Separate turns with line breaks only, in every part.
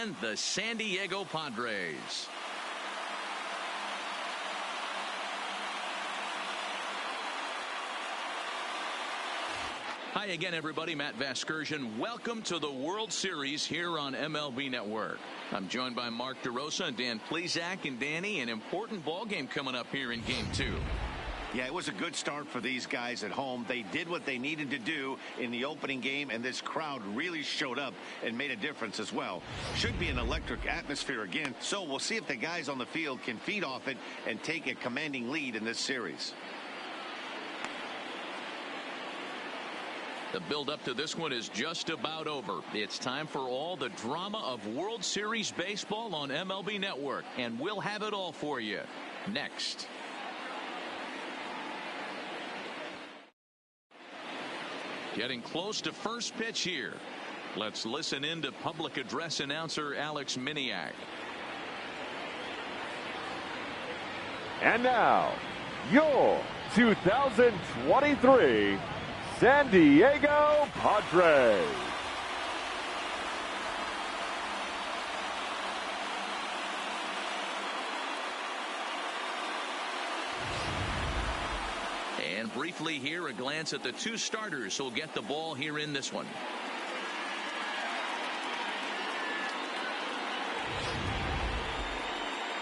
and the San Diego Padres. Hi again, everybody. Matt Vasgersian. Welcome to the World Series here on MLB Network. I'm joined by Mark DeRosa and Dan Plesac. And Danny, an important ball game coming up here in Game 2.
Yeah, it was a good start for these guys at home. They did what they needed to do in the opening game, and this crowd really showed up and made a difference as well. Should be an electric atmosphere again, so we'll see if the guys on the field can feed off it and take a commanding lead in this series.
The build-up to this one is just about over. It's time for all the drama of World Series baseball on MLB Network, and we'll have it all for you next. Getting close to first pitch here. Let's listen in to public address announcer Alex Miniak.
And now, your 2023 San Diego Padres.
And briefly here, a glance at the two starters who'll get the ball here in this one.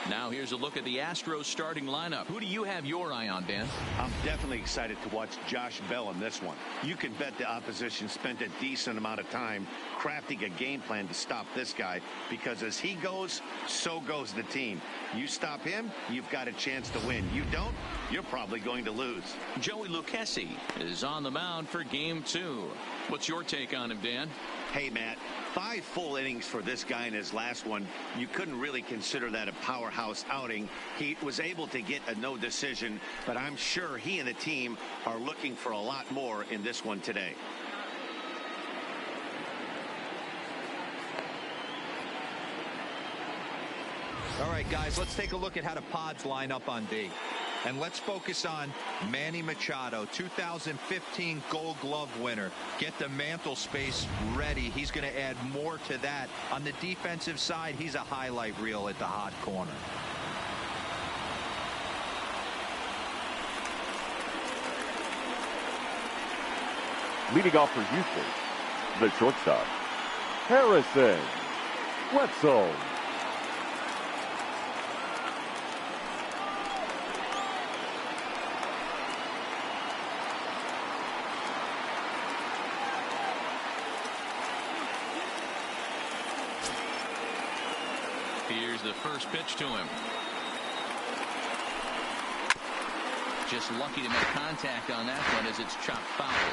Now here's a look at the Astros starting lineup. Who do you have your eye on, Dan?
I'm definitely excited to watch Josh Bell in this one. You can bet the opposition spent a decent amount of time crafting a game plan to stop this guy, because as he goes, so goes the team. You stop him, you've got a chance to win. You don't, you're probably going to lose.
Joey Lucchesi is on the mound for Game 2. What's your take on him, Dan?
Hey, Matt, 5 full innings for this guy in his last one. You couldn't really consider that a powerhouse outing. He was able to get a no decision, but I'm sure he and the team are looking for a lot more in this one today.
All right, guys, let's take a look at how the Pods line up on D. And let's focus on Manny Machado, 2015 Gold Glove winner. Get the mantle space ready. He's going to add more to that. On the defensive side, he's a highlight reel at the hot corner.
Leading off for Houston, the shortstop, Harrison Wetzel.
Here's the first pitch to him. Just lucky to make contact on that one as it's chopped foul.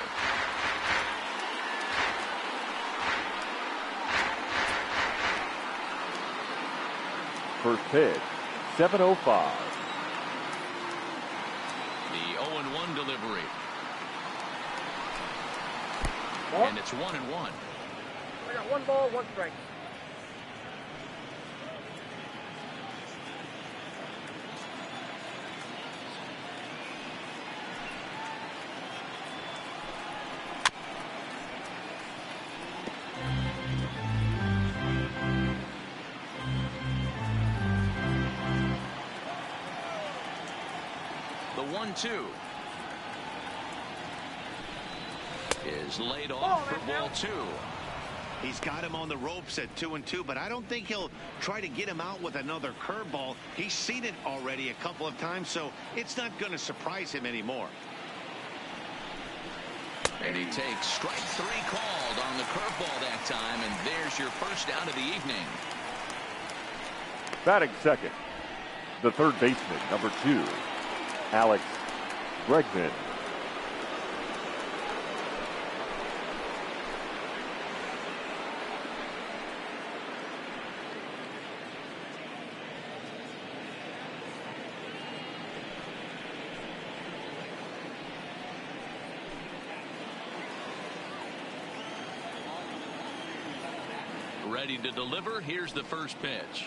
First pitch, 7:05.
The 0-1 delivery. And it's 1-1.
I got 1 ball, 1 strike.
The 1-2 is laid off for ball 2.
He's got him on the ropes at 2-2, but I don't think he'll try to get him out with another curveball. He's seen it already a couple of times, so it's not going to surprise him anymore.
And he takes strike 3 called on the curveball that time, and there's your first out of the evening.
Batting second, the third baseman, number 2, Alex Bregman.
Ready to deliver. Here's the first pitch.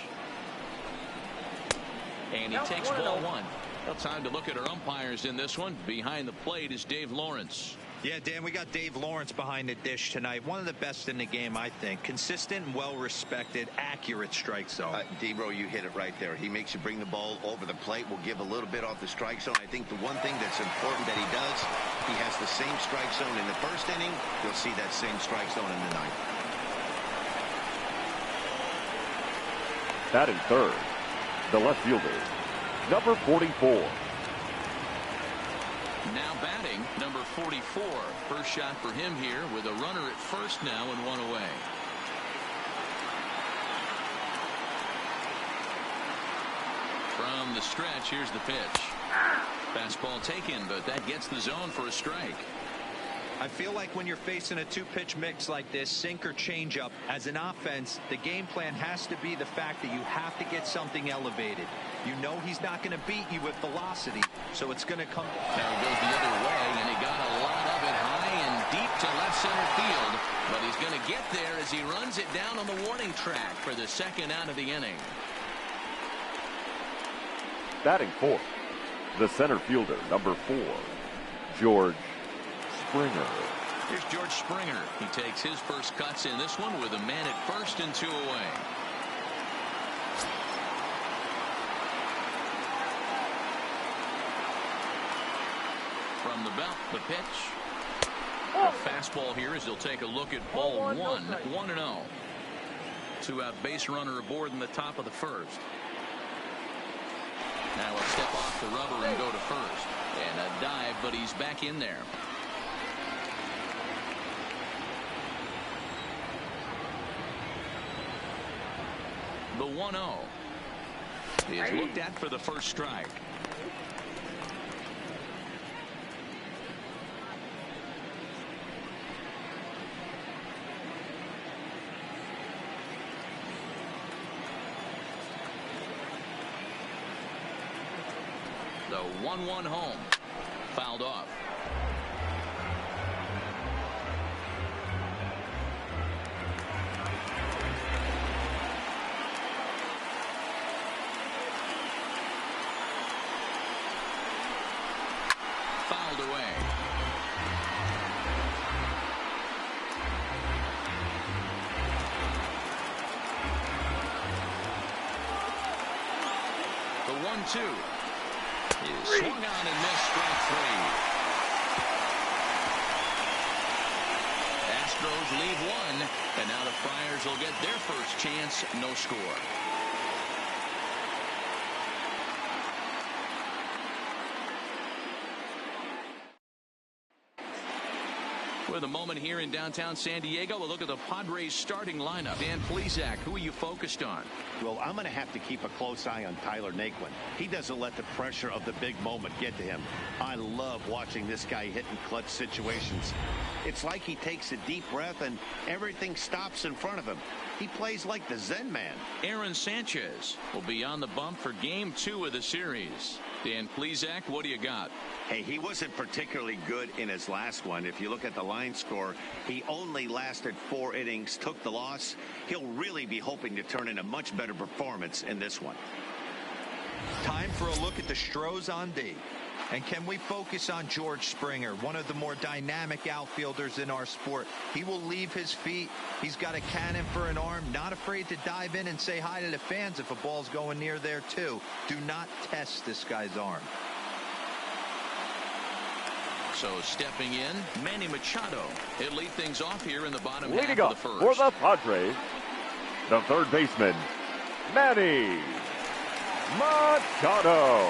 And he takes ball 1. Well, time to look at our umpires in this one. Behind the plate is Dave Lawrence.
Yeah, Dan, we got Dave Lawrence behind the dish tonight. One of the best in the game, I think. Consistent and well-respected, accurate strike zone.
D-Bro, you hit it right there. He makes you bring the ball over the plate. Will give a little bit off the strike zone. I think the one thing that's important that he does, he has the same strike zone in the first inning. You'll see that same strike zone in the ninth.
Batting third, the left fielder, number 44.
Now batting, number 44. First shot for him here with a runner at first now and one away. From the stretch, here's the pitch. Fastball taken, but that gets the zone for a strike.
I feel like when you're facing a two-pitch mix like this, sink or changeup, as an offense, the game plan has to be the fact that you have to get something elevated. You know he's not going to beat you with velocity, so it's going to come.
Now he goes the other way, and he got a lot of it high and deep to left center field. But he's going to get there as he runs it down on the warning track for the second out of the inning.
Batting fourth, the center fielder, number 4, George Springer.
Here's George Springer. He takes his first cuts in this one with a man at first and 2 away. From the belt, the pitch. A fastball here as he'll take a look at ball 1, 1-0. 2-out base runner aboard in the top of the first. Now a step off the rubber and go to first. And a dive, but he's back in there. The 1-0 is looked at for the first strike. The 1-1 home. Fouled off. Fouled away. The 1-2 is swung on and missed, strike 3. Astros lead 1, and now the Friars will get their first chance. No score. With a moment here in downtown San Diego, we'll look at the Padres starting lineup. Dan Plesac, who are you focused on?
Well, I'm going to have to keep a close eye on Tyler Naquin. He doesn't let the pressure of the big moment get to him. I love watching this guy hit in clutch situations. It's like he takes a deep breath and everything stops in front of him. He plays like the Zen man.
Aaron Sanchez will be on the bump for game 2 of the series. Dan Plesac, what do you got?
Hey, he wasn't particularly good in his last one. If you look at the line score, he only lasted 4 innings, took the loss. He'll really be hoping to turn in a much better performance in this one.
Time for a look at the Astros on D. And can we focus on George Springer, one of the more dynamic outfielders in our sport? He will leave his feet. He's got a cannon for an arm, not afraid to dive in and say hi to the fans if a ball's going near there too. Do not test this guy's arm.
So stepping in, Manny Machado. He'll lead things off here in the bottom
Leading
half
up
of the first.
for the Padres, the third baseman, Manny Machado.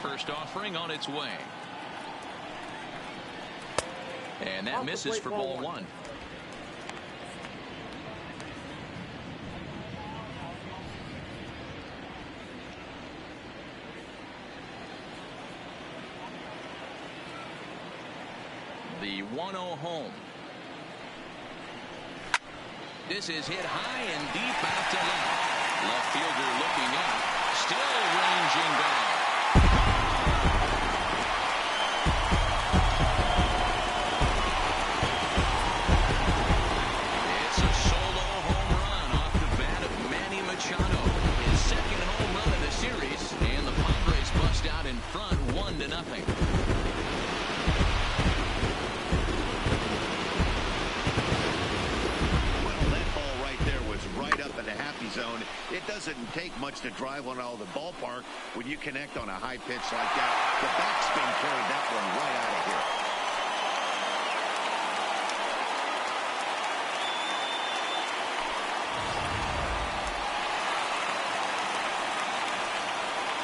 First offering on its way. And that misses for ball 1. The 1-0 home. This is hit high and deep out to left. Left fielder looking up, still ranging back.
in the happy zone. It doesn't take much to drive one out of the ballpark when you connect on a high pitch like that. The backspin carried that one right out of here.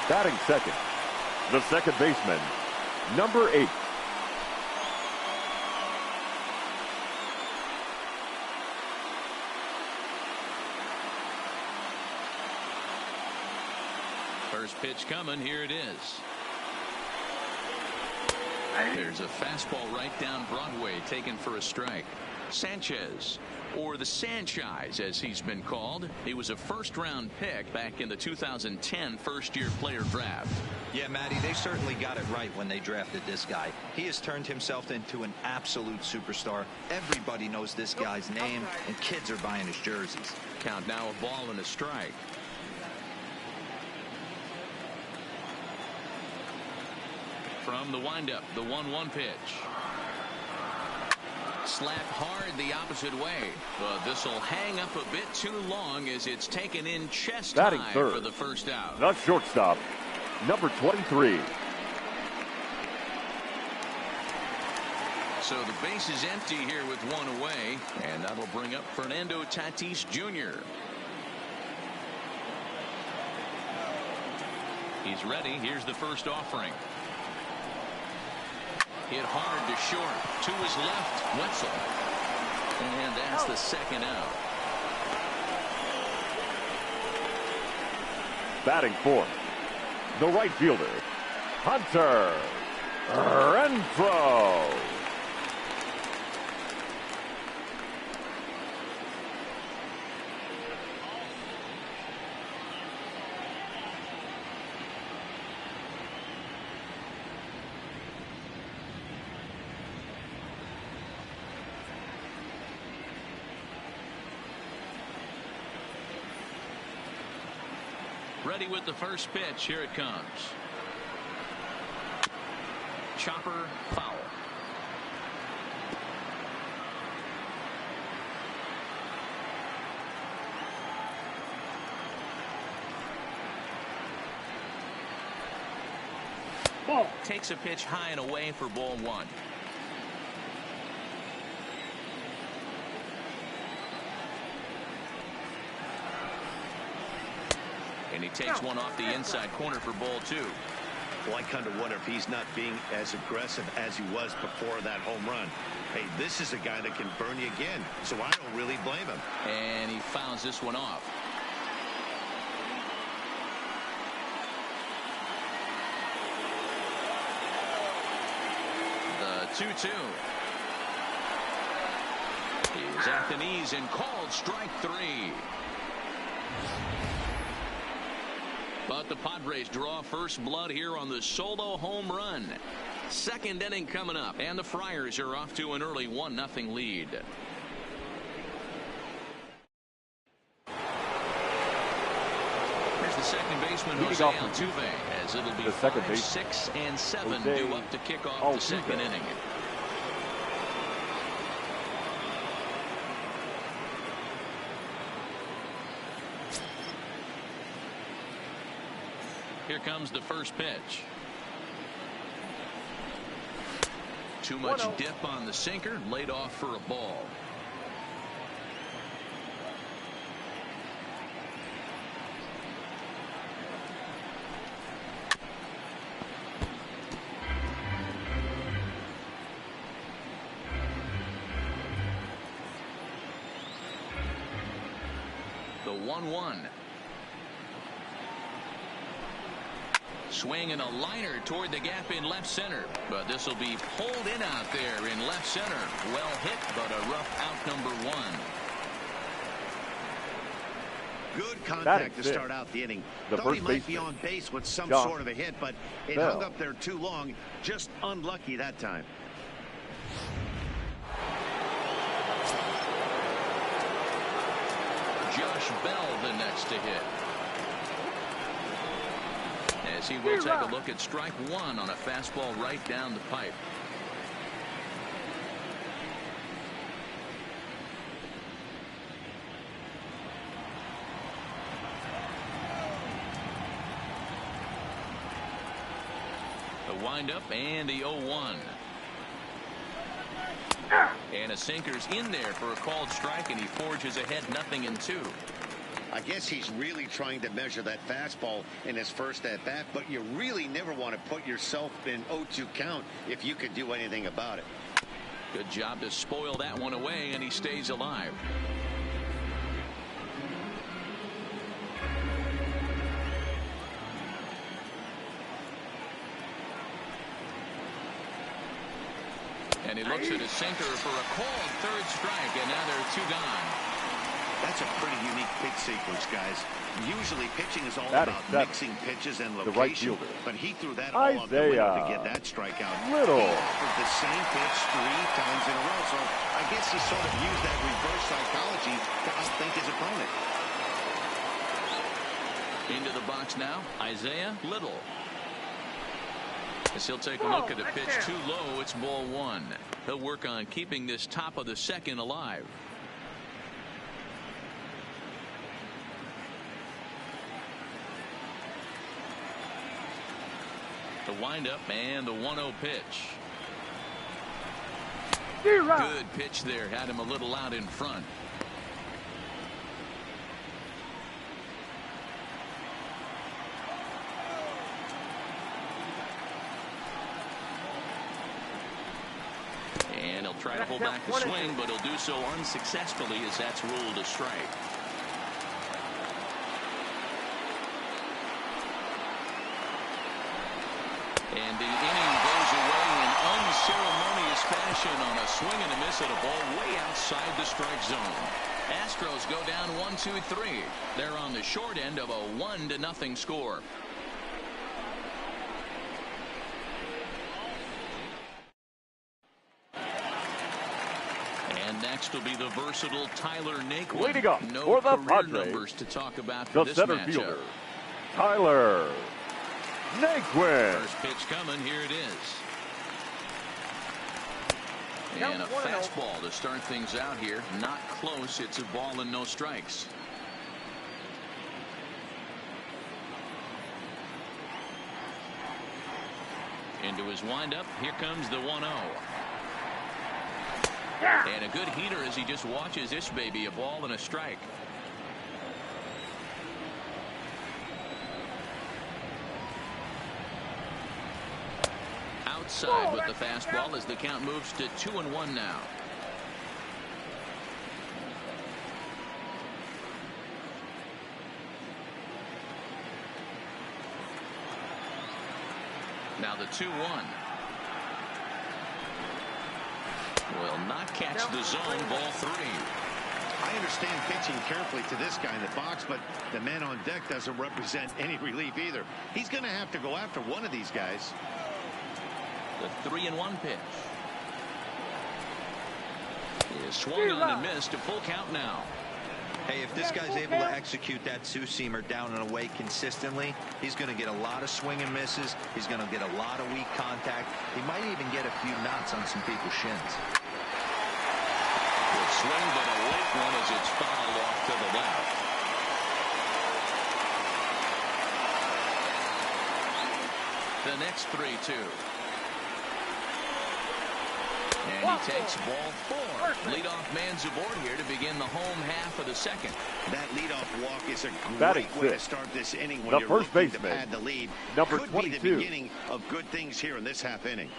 Batting second, the second baseman, number 8.
First pitch coming. Here it is. There's a fastball right down Broadway, taken for a strike. Sanchez, or the Sanchez as he's been called. He was a first-round pick back in the 2010 first-year player draft.
Yeah, Matty, they certainly got it right when they drafted this guy. He has turned himself into an absolute superstar. Everybody knows this guy's name, and kids are buying his jerseys.
Count now, a ball and a strike. From the windup, the 1-1 pitch. Slapped hard the opposite way, but this will hang up a bit too long as it's taken in chest
Batting
high
third,
for the first out.
the shortstop, number 23.
So the base is empty here with one away, and that'll bring up Fernando Tatis Jr. He's ready. Here's the first offering. Hit hard to short. To his left, Wetzel. And that's the second out.
Batting fourth, the right fielder, Hunter Renfroe.
Ready with the first pitch. Here it comes. Chopper foul.
Ball.
Takes a pitch high and away for ball one. And he takes one off the inside corner for ball two.
Well, I kind of wonder if he's not being as aggressive as he was before that home run. Hey, this is a guy that can burn you again, so I don't really blame him.
And he fouls this one off. The 2-2. He's at the knees and called strike three. But the Padres draw first blood here on the solo home run. Second inning coming up, and the Friars are off to an early 1-0 lead. Here's the second baseman, Jose Altuve, as it'll be 5, 6, and 7 due up to kick off the second inning. Here comes the first pitch. Too much dip on the sinker, laid off for a ball. The 1-1. Swing and a liner toward the gap in left center, but this will be pulled in out there in left center. Well hit, but a rough out, number one.
Good contact to start out the inning. Thought he might be on base with some sort of a hit, but it hung up there too long. Just unlucky that time.
Josh Bell the next to hit. As he will take a look at strike one on a fastball right down the pipe. windup and the 0-1. And a sinker's in there for a called strike, and he forges ahead 0-2.
I guess he's really trying to measure that fastball in his first at bat, but you really never want to put yourself in 0-2 count if you could do anything about it.
Good job to spoil that one away, and he stays alive. And he looks at his sinker for a called third strike, and now there are 2 gone.
That's a pretty unique pitch sequence, guys. Usually pitching is all
Batting
about mixing pitches and location,
the right fielder,
but he threw that all out the window to get that strikeout.
Little.
He offered the same pitch 3 times in a row, so I guess he sort of used that reverse psychology to outthink his opponent.
Into the box now, Isaiah Little. As he'll take a look at a pitch too low, it's ball 1. He'll work on keeping this top of the second alive. The windup and the 1-0 pitch. Good pitch there, had him a little out in front. And he'll try to hold back the swing, but he'll do so unsuccessfully as that's ruled a strike. And the inning goes away in unceremonious fashion on a swing and a miss at a ball way outside the strike zone. Astros go down 1-2-3. They're on the short end of a 1-0 score. And next will be the versatile Tyler Naquin.
Leading up
no
for the
career
Padres,
numbers to talk about
the
for this
center
matchup.
fielder, Tyler Naquin.
First pitch coming. Here it is. And a fastball to start things out here. Not close. It's a ball and no strikes. Into his windup. Here comes the 1-0. And a good heater as he just watches this baby. A ball and a strike. Outside with the fastball as the count moves to 2-1 now. Now the 2-1. Will not catch the zone. Ball 3.
I understand pitching carefully to this guy in the box, but the man on deck doesn't represent any relief either. He's going to have to go after one of these guys.
The 3-1 pitch. He is swung on and missed. A full count now.
Hey, if this guy's able to execute that two-seamer down and away consistently, he's going to get a lot of swing and misses. He's going to get a lot of weak contact. He might even get a few knots on some people's shins.
Good swing, but a late one as it's fouled off to the left. The next 3-2. And he takes ball 4. Leadoff man's aboard here to begin the home half of the second.
That leadoff walk is a
Batting
great way to
sixth,
start this inning when
the
you're
first
looking to
baseman,
pad the lead.
number
Could
22.
be the beginning of good things here in this half inning.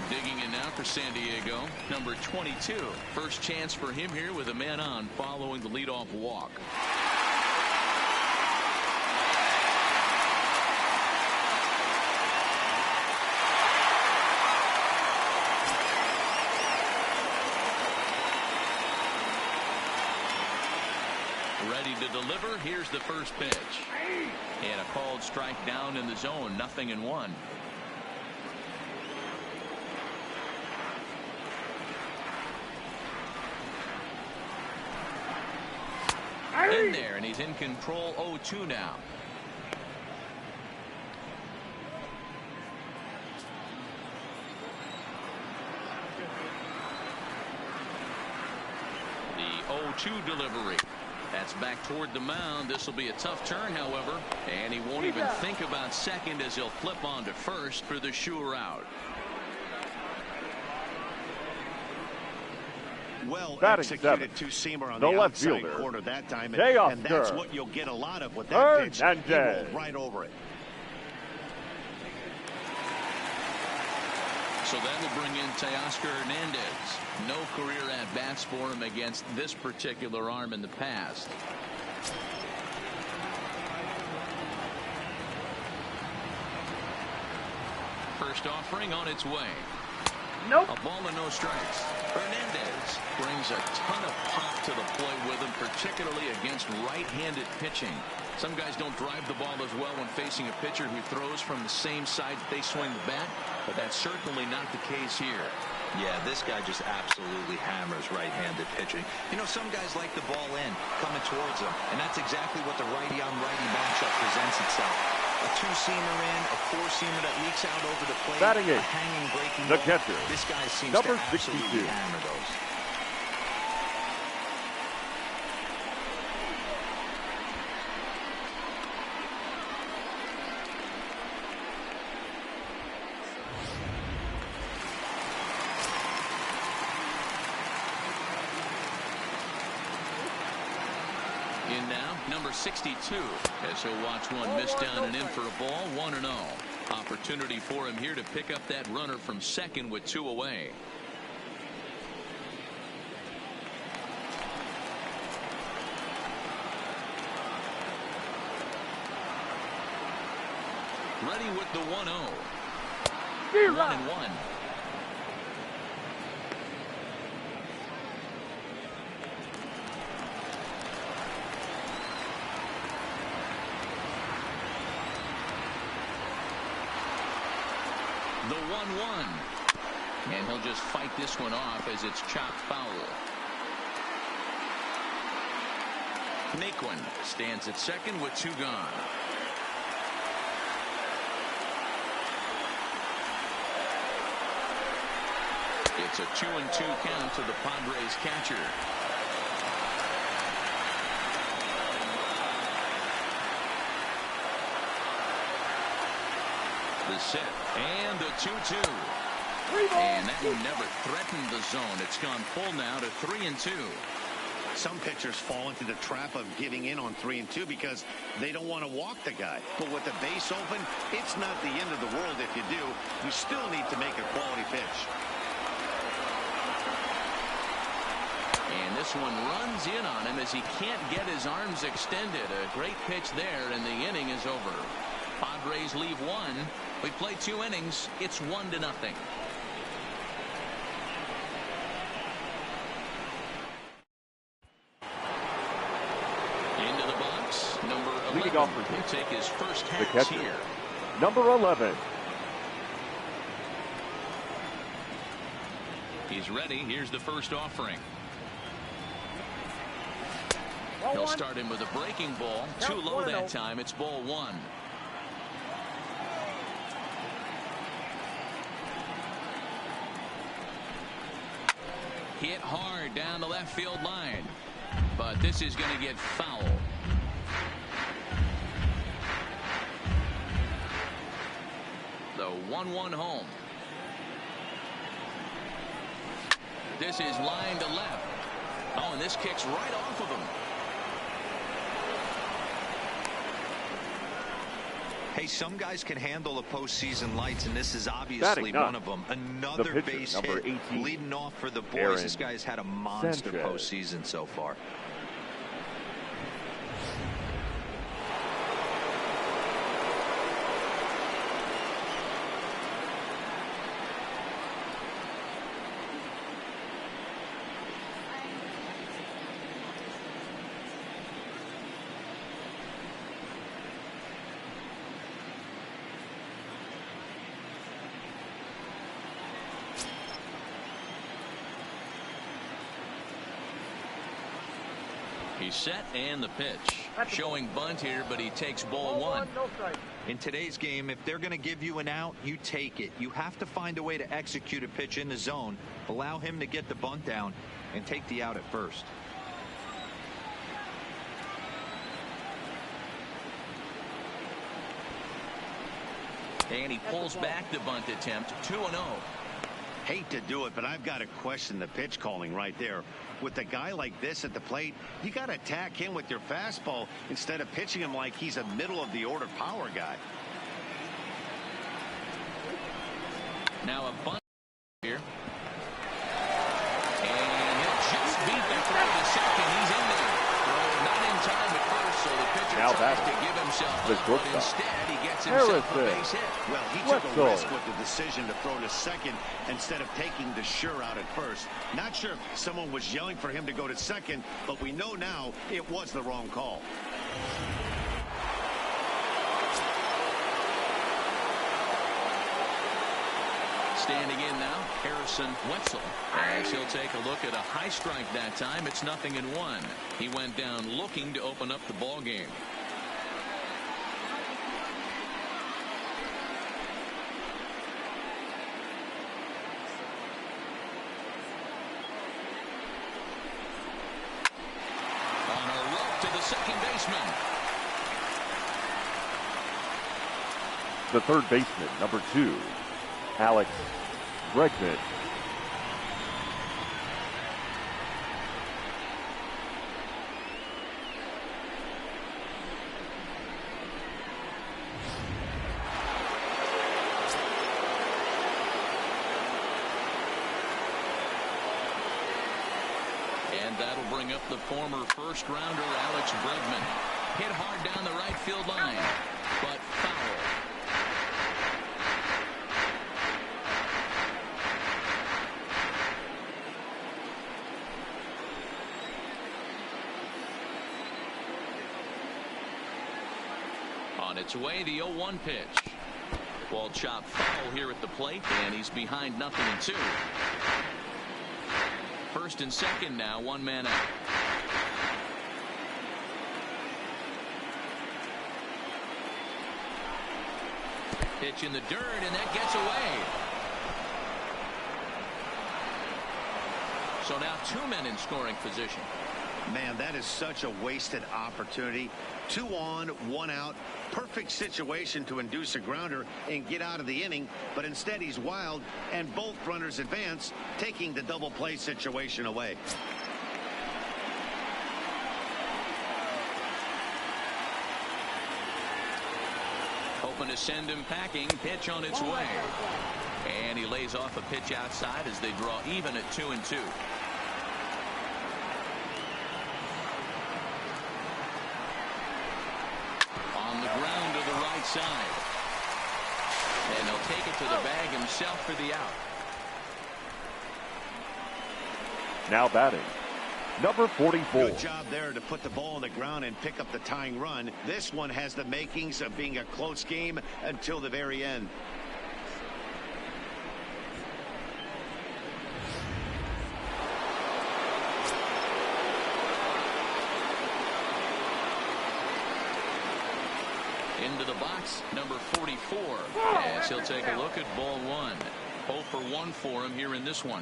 Digging in now for San Diego, number 22. First chance for him here with a man on following the leadoff walk. Ready to deliver. Here's the first pitch. And a called strike down in the zone. 0-1. In there, and he's in control. 0-2 now. The 0-2 delivery. That's back toward the mound. This will be a tough turn, however, and he won't even think about second as he'll flip on to first for the sure out.
Well
executed
two-seamer on
the
the
left
outside
fielder,
corner that time,
Teoscar.
and that's what you'll get a lot of with that pitch. He rolled right over it.
So that'll bring in Teoscar Hernandez. No career at-bats for him against this particular arm in the past. First offering on its way.
Nope.
A ball and no strikes. Hernandez brings a ton of pop to the plate with him, particularly against right-handed pitching. Some guys don't drive the ball as well when facing a pitcher who throws from the same side that they swing the bat, but that's certainly not the case here.
Yeah, this guy just absolutely hammers right-handed pitching. You know, some guys like the ball in, coming towards them, and that's exactly what the righty-on-righty matchup presents itself. A two-seamer in, a four-seamer that leaks out over the plate,
Batting
a
eighth,
hanging breaking
the
ball.
catcher,
This guy seems
number
to absolutely
62.
hammer those.
In now, number 62, as he'll watch one miss down and in for a ball, 1-0. Opportunity for him here to pick up that runner from second with 2 away. Ready with the 1-0. 1-1. The 1-1. And he'll just fight this one off as it's chopped foul. Naquin stands at second with 2 gone. It's a 2-2 count to the Padres catcher. The set and the 2-2. And that one never threatened the zone. It's gone full now to 3-2.
Some pitchers fall into the trap of giving in on 3-2 because they don't want to walk the guy. But with the base open, it's not the end of the world if you do. You still need to make a quality pitch.
And this one runs in on him as he can't get his arms extended. A great pitch there, and the inning is over. Padres leave 1. We play 2 innings. It's 1-0. Into the box, number 11.
Leading off for
He'll take his first
the
hats
catcher,
here.
number 11.
He's ready. Here's the first offering. He'll start him with a breaking ball. Too low that time. It's ball 1. Hit hard down the left field line. But this is going to get foul. The 1-1 home. This is line to left. Oh, and this kicks right off of him.
Hey, some guys can handle the postseason lights, and this is obviously one of them. Another base hit,
18,
leading off for the boys.
Aaron
this guy's had a monster
Sanchez.
postseason so far.
He's set and the pitch. Showing bunt here, but he takes ball 1.
In today's game, if they're going to give you an out, you take it. You have to find a way to execute a pitch in the zone, allow him to get the bunt down, and take the out at first.
And he pulls back the bunt attempt. 2-0.
Hate to do it, but I've got to question the pitch calling right there. With a guy like this at the plate, you got to attack him with your fastball instead of pitching him like he's a middle-of-the-order power guy.
Now a bunt here. And he'll just beat the throw to second. He's in there. Throw not in time at first, so the pitcher
Now
tries to give himself up, but instead he gets himself a base hit.
Well, he took a risk with the decision to throw to second instead of taking the sure out at first. Not sure if someone was yelling for him to go to second, but we know now it was the wrong call.
Standing in now, Harrison Wetzel. As he'll take a look at a high strike that time, it's 0-1. He went down looking to open up the ball game. On a rope to the second baseman.
The third baseman, number 2, Alex Bregman.
And that'll bring up the former first-rounder Alex Bregman. Hit hard down the right field line, but foul. On its way, the 0-1 pitch. Ball chopped foul here at the plate, and he's behind 0-2. First and second now, one man out. Pitch in the dirt, and that gets away. So now 2 men in scoring position.
Man, that is such a wasted opportunity. 2 on, 1 out. Perfect situation to induce a grounder and get out of the inning, but instead he's wild, and both runners advance, taking the double play situation away.
Hoping to send him packing. Pitch on its way. And he lays off a pitch outside as they draw even at 2-2. Side. And he'll take it to the bag himself for the out.
Now batting, number 44.
Good job there to put the ball on the ground and pick up the tying run. This one has the makings of being a close game until the very end.
Into the box, number 44, as he'll take a look at ball 1. 0 for 1 for him here in this one.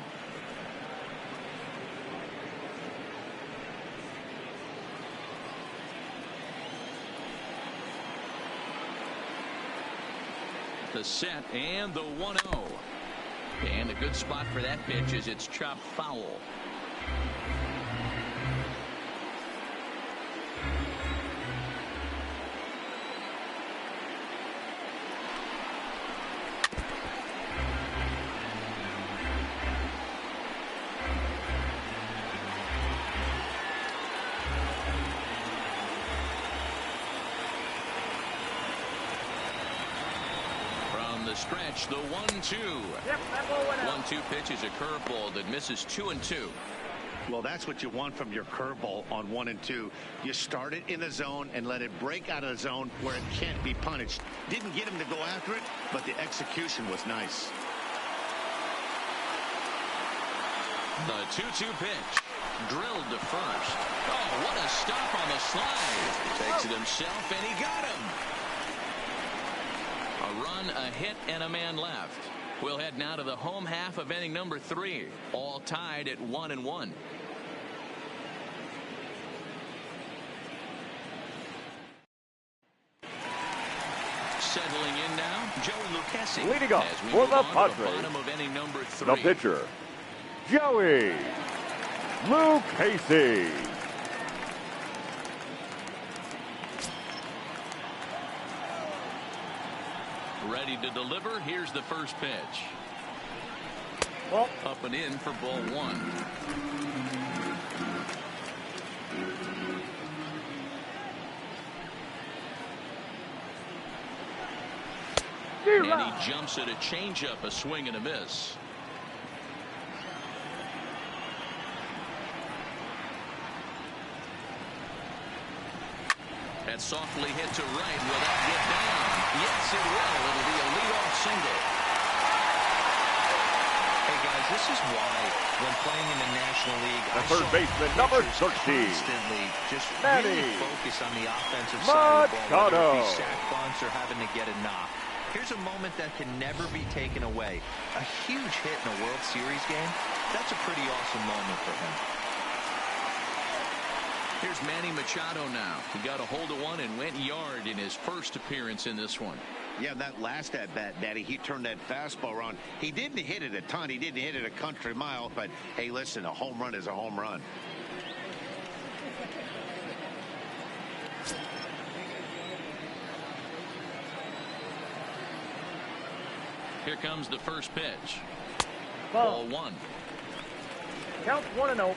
The set and the 1-0. And a good spot for that pitch as it's chopped foul. Stretch, the 1-2. 1-2 pitch is a curveball that misses 2-2.
Well, that's what you want from your curveball on 1 and 2. You start it in the zone and let it break out of the zone where it can't be punished. Didn't get him to go after it, but the execution was nice.
The 2-2 pitch. Drilled to first. Oh, what a stop on the slide. Takes it himself, and he got him. A run, a hit, and a man left. We'll head now to the home half of inning number 3. All tied at 1-1. Settling in now, Joey Lucchesi
Leading off
as we
for
move
the
on to
Padres,
bottom of inning number 3.
the pitcher, Joey Lucchesi.
Ready to deliver. Here's the first pitch.
Ball.
Up and in for ball 1. And he jumps at a changeup, a swing and a miss. That softly hit to right. Will that get down? Yes, it will. It'll be a leadoff single.
Hey, guys, this is why when playing in the National League,
The third baseman, number 13.
Constantly just
Manny
really focus on the offensive side of the ball, whether it be
Machado.
sack bunts or having to get a knock. Here's a moment that can never be taken away. A huge hit in a World Series game. That's a pretty awesome moment for him.
Here's Manny Machado now. He got a hold of one and went yard in his first appearance in this one.
Yeah, that last at-bat, Daddy, he turned that fastball around. He didn't hit it a ton. He didn't hit it a country mile. But, hey, listen, a home run is a home run.
Here comes the first pitch.
Ball.
Ball 1.
Count 1-0.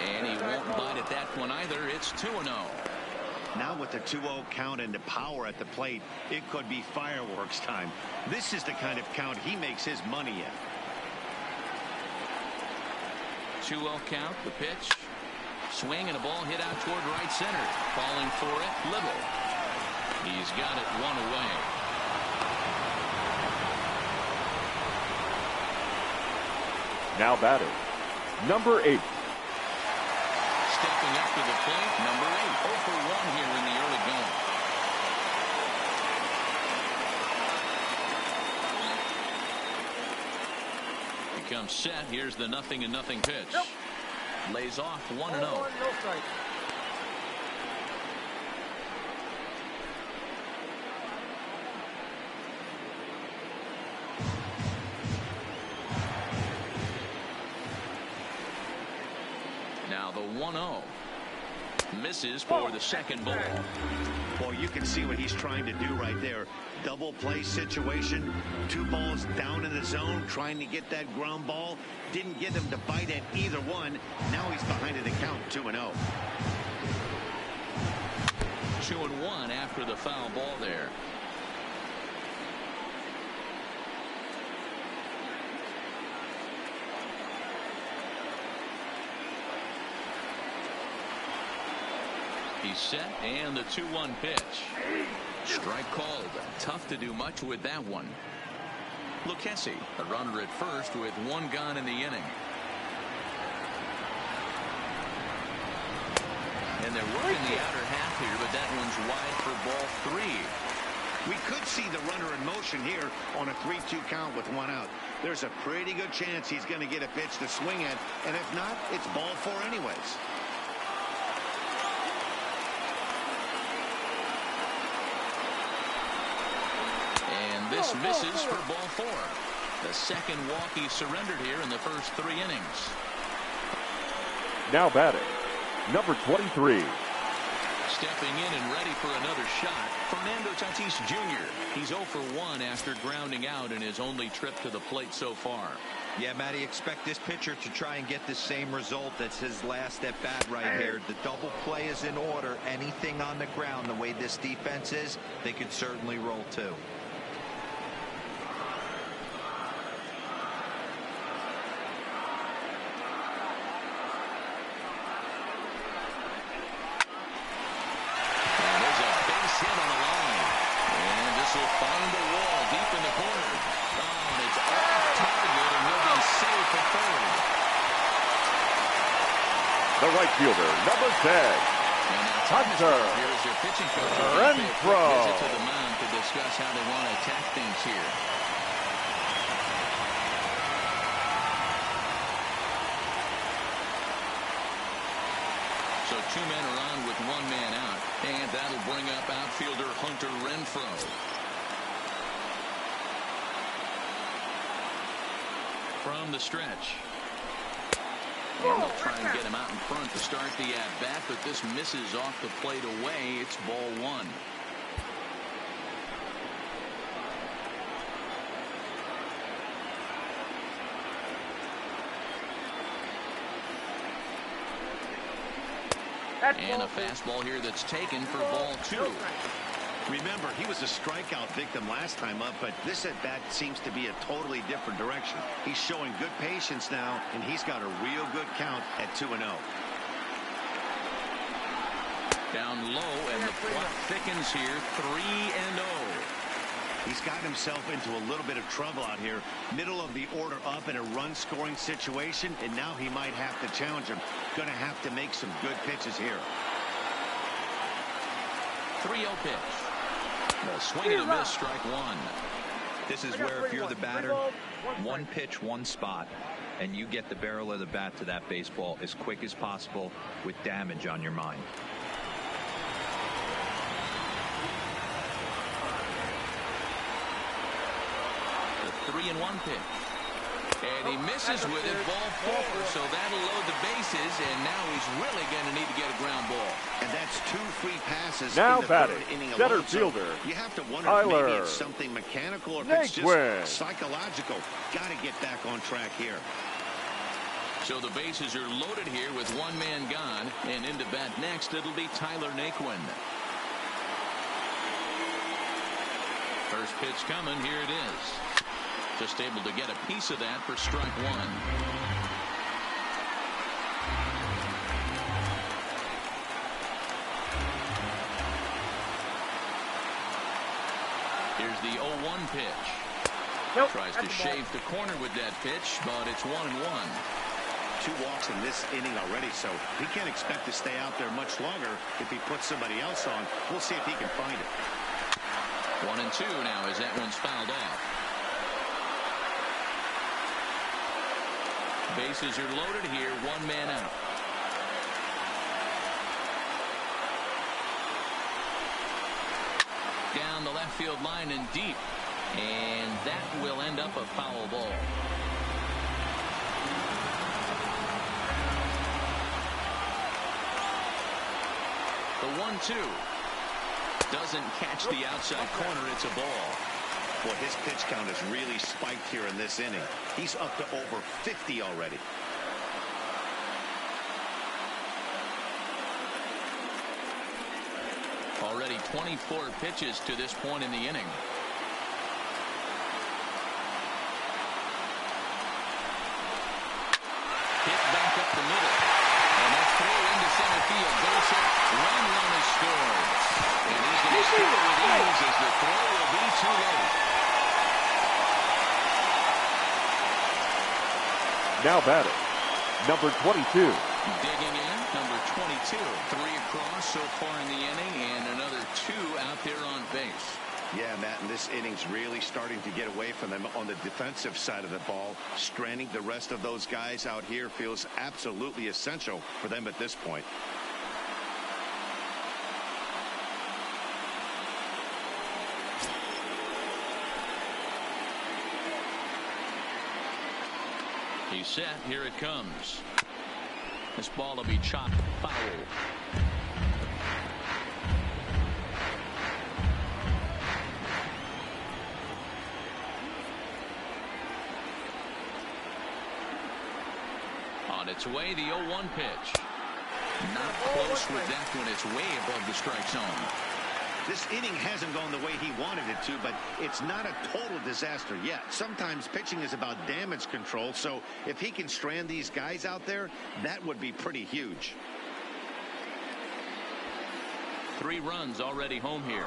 And he won't bite at that one either. It's 2-0.
Now with the 2-0 count and the power at the plate, it could be fireworks time. This is the kind of count he makes his money in.
2-0 count, the pitch. Swing and a ball hit out toward right center. Falling for it, Little. He's got it one away.
Now batting, number 8.
Stepping up to the plate, number 8. 0 for 1 here in the early going. Becomes set. Here's the 0-0 pitch.
Yep.
Lays off 1-0.
1-1, no strike.
Now the 1-0. Misses for the second ball.
Boy, you can see what he's trying to do right there. Double play situation. 2 balls down in the zone, trying to get that ground ball. Didn't get him to bite at either one. Now he's behind in the count, 2-0.
2-1 after the foul ball there. He's set, and the 2-1 pitch. Strike called. Tough to do much with that one. Lucchesi, a runner at first with 1 gone in the inning. And they're working the outer half here, but that one's wide for ball 3.
We could see the runner in motion here on a 3-2 count with 1 out. There's a pretty good chance he's going to get a pitch to swing at, and if not, it's ball 4 anyways.
This misses for ball 4. The second walk he surrendered here in the first 3 innings.
Now batting, number 23.
Stepping in and ready for another shot, Fernando Tatis Jr. He's 0 for 1 after grounding out in his only trip to the plate so far.
Yeah, Matty, expect this pitcher to try and get the same result. That's his last at bat right here. The double play is in order. Anything on the ground, the way this defense is, they could certainly roll too.
Find the wall deep in the corner. Oh, and it's off target, and he'll be safe at third.
The right fielder, number 10. Hunter
Here's their pitching coach.
Renfroe.
Visit to the mound to discuss how they want to attack things here. So 2 men are on with 1 man out. And that'll bring up outfielder Hunter Renfroe. From the stretch. And they'll try and get him out in front to start the at-bat, but this misses off the plate away. It's ball 1. And a fastball here that's taken for ball 2.
Remember, he was a strikeout victim last time up, but this at-bat seems to be a totally different direction. He's showing good patience now, and he's got a real good count at 2-0.
Down low, and the clock thickens here, 3-0.
He's gotten himself into a little bit of trouble out here. Middle of the order up in a run-scoring situation, and now he might have to challenge him. Going to have to make some good pitches here.
3-0 pitch. A swing and a miss, strike 1.
This is where if you're the batter, 1 pitch, 1 spot, and you get the barrel of the bat to that baseball as quick as possible with damage on your mind.
The 3-1 pitch. And he misses with it, ball 4. So that'll load the bases, and now he's really going to need to get a ground ball.
And that's 2 free passes
now
in the
batting,
3rd inning
center
alone.
fielder.
So you have to wonder
Tyler.
if maybe it's something mechanical or if it's just
Naquin.
psychological. Got to get back on track here.
So the bases are loaded here with 1 man gone, and into bat next, it'll be Tyler Naquin. First pitch coming, here it is. Just able to get a piece of that for strike 1. Here's the 0-1 pitch.
Nope,
Tries to shave the corner with that pitch, but it's 1-1.
2 walks in this inning already, so he can't expect to stay out there much longer if he puts somebody else on. We'll see if he can find it.
1-2 now as that one's fouled off. Bases are loaded here, 1 man out. Down the left field line and deep. And that will end up a foul ball. The 1-2 doesn't catch the outside corner. It's a ball.
Boy, his pitch count has really spiked here in this inning. He's up to over 50 already.
Already 24 pitches to this point in the inning. Hit back up the middle. And that's throw into center field. Base hit. Run is scored. And he's going to score with ease as the throw will be too late.
Now batting, number 22.
Digging in, number 22. 3 across so far in the inning, and another 2 out there on base.
Yeah, Matt, and this inning's really starting to get away from them on the defensive side of the ball. Stranding the rest of those guys out here feels absolutely essential for them at this point.
He's set. Here it comes. This ball will be chopped foul. On its way, the 0-1 pitch. Not close with that one. It's way above the strike zone.
This inning hasn't gone the way he wanted it to, but it's not a total disaster yet. Sometimes pitching is about damage control, so if he can strand these guys out there, that would be pretty huge.
3 runs already home here.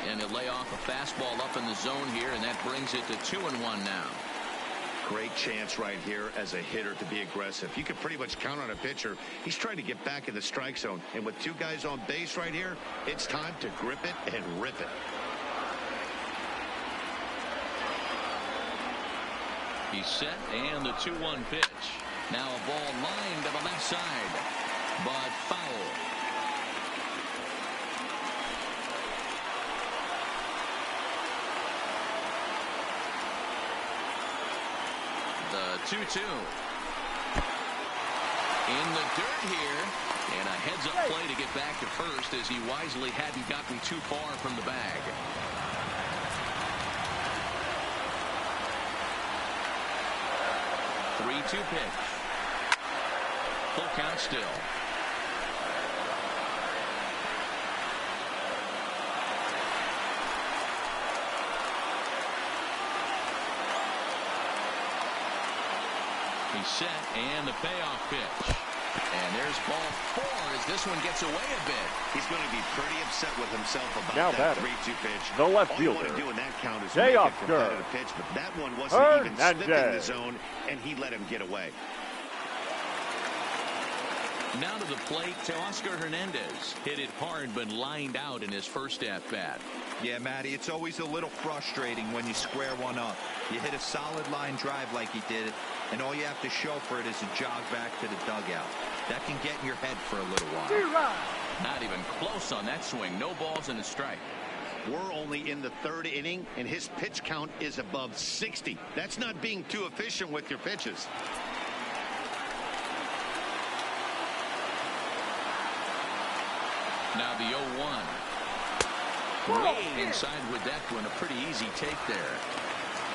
And he'll lay off a fastball up in the zone here, and that brings it to 2-1 now.
Great chance right here as a hitter to be aggressive. You can pretty much count on a pitcher. He's trying to get back in the strike zone. And with 2 guys on base right here, it's time to grip it and rip it.
He's set, and the 2-1 pitch. Now a ball lined to the left side, but foul. The 2-2. In the dirt here, and a heads-up play to get back to first as he wisely hadn't gotten too far from the bag. 3-2 pitch. Full count still. He's set, and the payoff pitch. And there's ball 4 as this one gets away a bit.
He's going to be pretty upset with himself about
now
that 3-2 pitch.
The left
All you
fielder.
want to do in that count is make a competitive pitch, but that one wasn't even sniffing the zone, and he let him get away.
Now to the plate, Teoscar Hernandez. Hit it hard, but lined out in his first at-bat.
Yeah, Matty, it's always a little frustrating when you square one up. You hit a solid line drive like he did, and all you have to show for it is a jog back to the dugout. That can get in your head for a little while.
Not even close on that swing. No balls and a strike.
We're only in the 3rd inning, and his pitch count is above 60. That's not being too efficient with your pitches.
Now the 0-1. Way inside with that one. A pretty easy take there.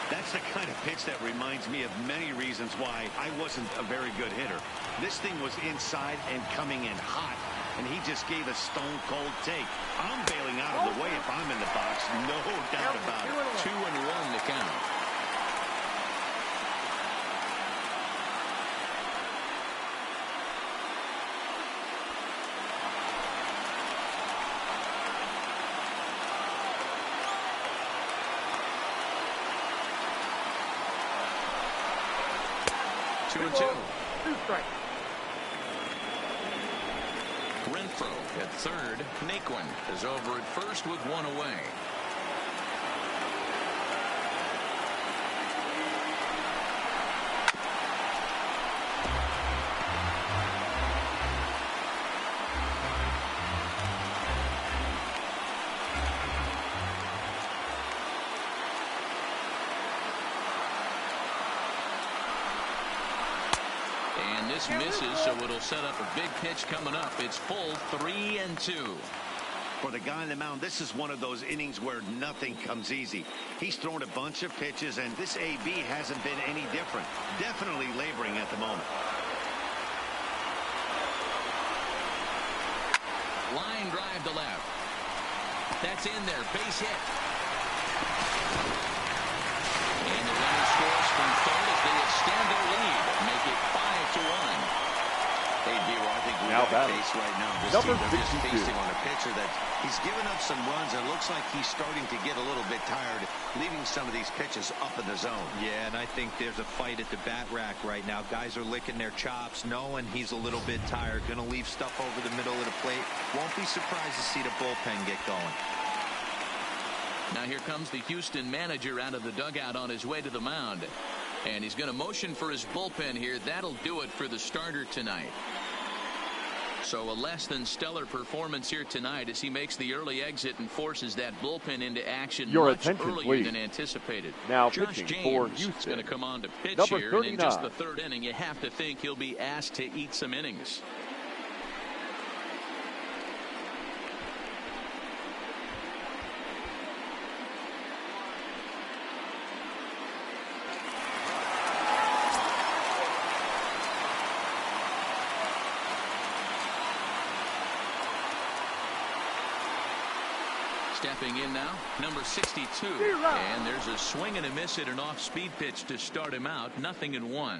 That's the kind of pitch that reminds me of many reasons why I wasn't a very good hitter. This thing was inside and coming in hot, and he just gave a stone-cold take. I'm bailing out of the way if I'm in the box, no doubt about it.
2-1 to count. Renfro at third. Naquin is over at first with one away. This misses, so it'll set up a big pitch coming up. It's full 3-2.
For the guy on the mound, this is one of those innings where nothing comes easy. He's thrown a bunch of pitches, and this AB hasn't been any different. Definitely laboring at the moment.
Line drive to left. That's in there. Base hit. And the runner scores from third as they extend their lead. Make it 5-1.
Hey, D-Roll, I think we
now
got a case right now. This
number
team, they're just
62.
facing on a pitcher that he's given up some runs, and it looks like he's starting to get a little bit tired, leaving some of these pitches up in the zone.
Yeah, and I think there's a fight at the bat rack right now. Guys are licking their chops, knowing he's a little bit tired. Going to leave stuff over the middle of the plate. Won't be surprised to see the bullpen get going.
Now here comes the Houston manager out of the dugout on his way to the mound. And he's going to motion for his bullpen here. That'll do it for the starter tonight. So a less than stellar performance here tonight as he makes the early exit and forces that bullpen into action much earlier than anticipated.
Now
Josh
pitching for
James
Houston
is going to come on to pitch
number
here.
39.
And in just the third inning, you have to think he'll be asked to eat some innings. Stepping in now, number 62. And there's a swing and a miss at an off-speed pitch to start him out. 0-1.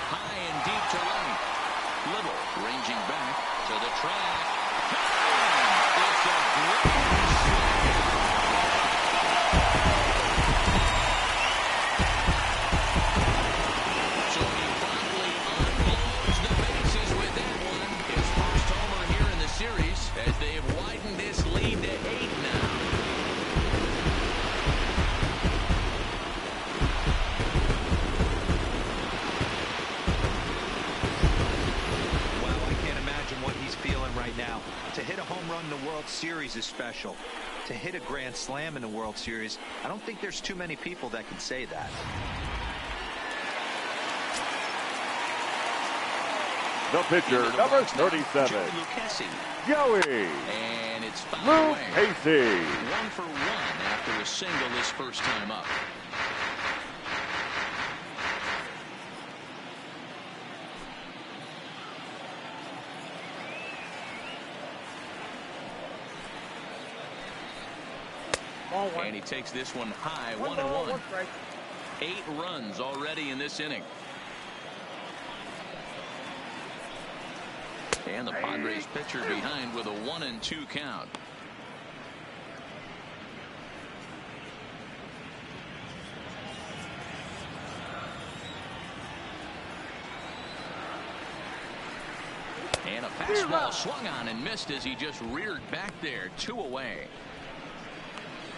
High and deep to right. Little ranging back to the track. It's a great as they have widened this lead to 8 now.
Wow, I can't imagine what he's feeling right now. To hit a home run in the World Series is special. To hit a grand slam in the World Series, I don't think there's too many people that can say that.
The pitcher, number 37, Joey.
And it's fouled
Luke
away.
Casey.
1 for 1 after a single his first time up.
Ball one.
And he takes this one high, 1 and
ball,
1.
1 strike.
8 runs already in this inning. And the Padres pitcher behind with a 1-2 count. And a fastball swung on and missed as he just reared back there. 2 away.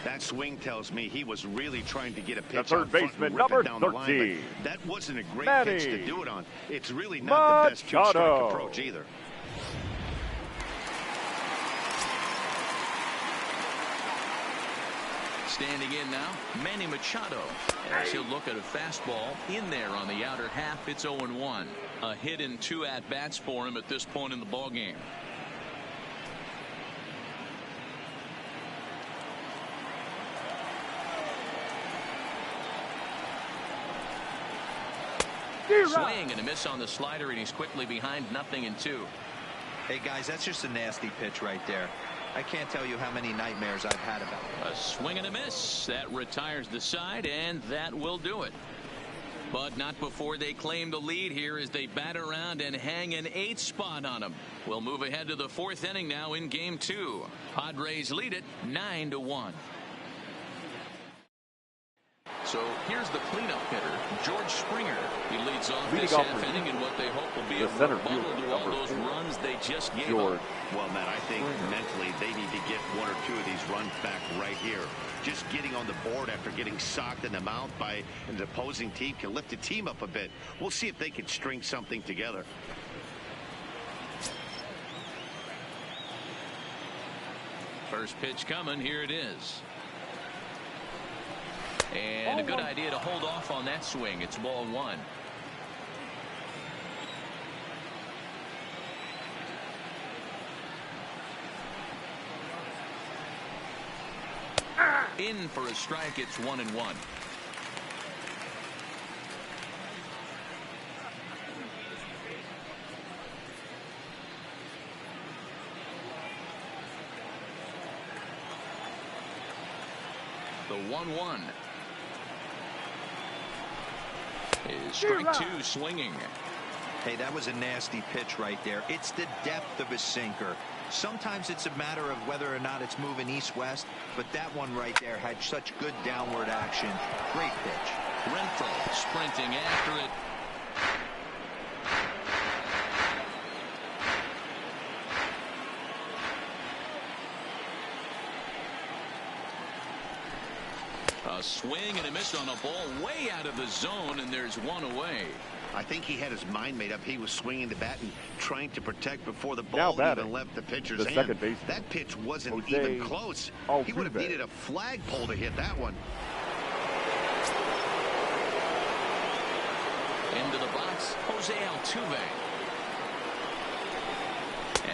That swing tells me he was really trying to get a pitch
The third
out front
baseman,
and rip
number
it down the line,
13.
but that wasn't a great
Manny
pitch to do it on. It's really not the best two-strike
Machado.
approach either.
Standing in now, Manny Machado. As he'll look at a fastball in there on the outer half. It's 0-1. A hit in 2 at-bats for him at this point in the ballgame. Swing and a miss on the slider, and he's quickly behind 0-2.
Hey, guys, that's just a nasty pitch right there. I can't tell you how many nightmares I've had about it.
A swing and a miss. That retires the side, and that will do it. But not before they claim the lead here as they bat around and hang an 8th spot on them. We'll move ahead to the 4th inning now in Game 2. Padres lead it 9-1. So here's the cleanup hitter, George Springer. He leads off this half inning in what they hope will be a rebuttal to all those runs they just gave up.
Well, Matt, I think mentally they need to get 1 or 2 of these runs back right here. Just getting on the board after getting socked in the mouth by an opposing team can lift the team up a bit. We'll see if they can string something together.
First pitch coming. Here it is. And a good idea to hold off on that swing. It's ball 1. In for a strike. It's 1-1. The 1-1 is strike 2 swinging.
Hey, that was a nasty pitch right there. It's the depth of a sinker. Sometimes it's a matter of whether or not it's moving east-west, but that one right there had such good downward action. Great pitch.
Renfroe sprinting after it. A swing and a miss on a ball way out of the zone, and there's 1 away.
I think he had his mind made up. He was swinging the bat and trying to protect before the ball even left the pitcher's hand.
Second baseman.
That pitch wasn't
Jose
even close. He would have needed a flagpole to hit that one.
Into the box, Jose Altuve.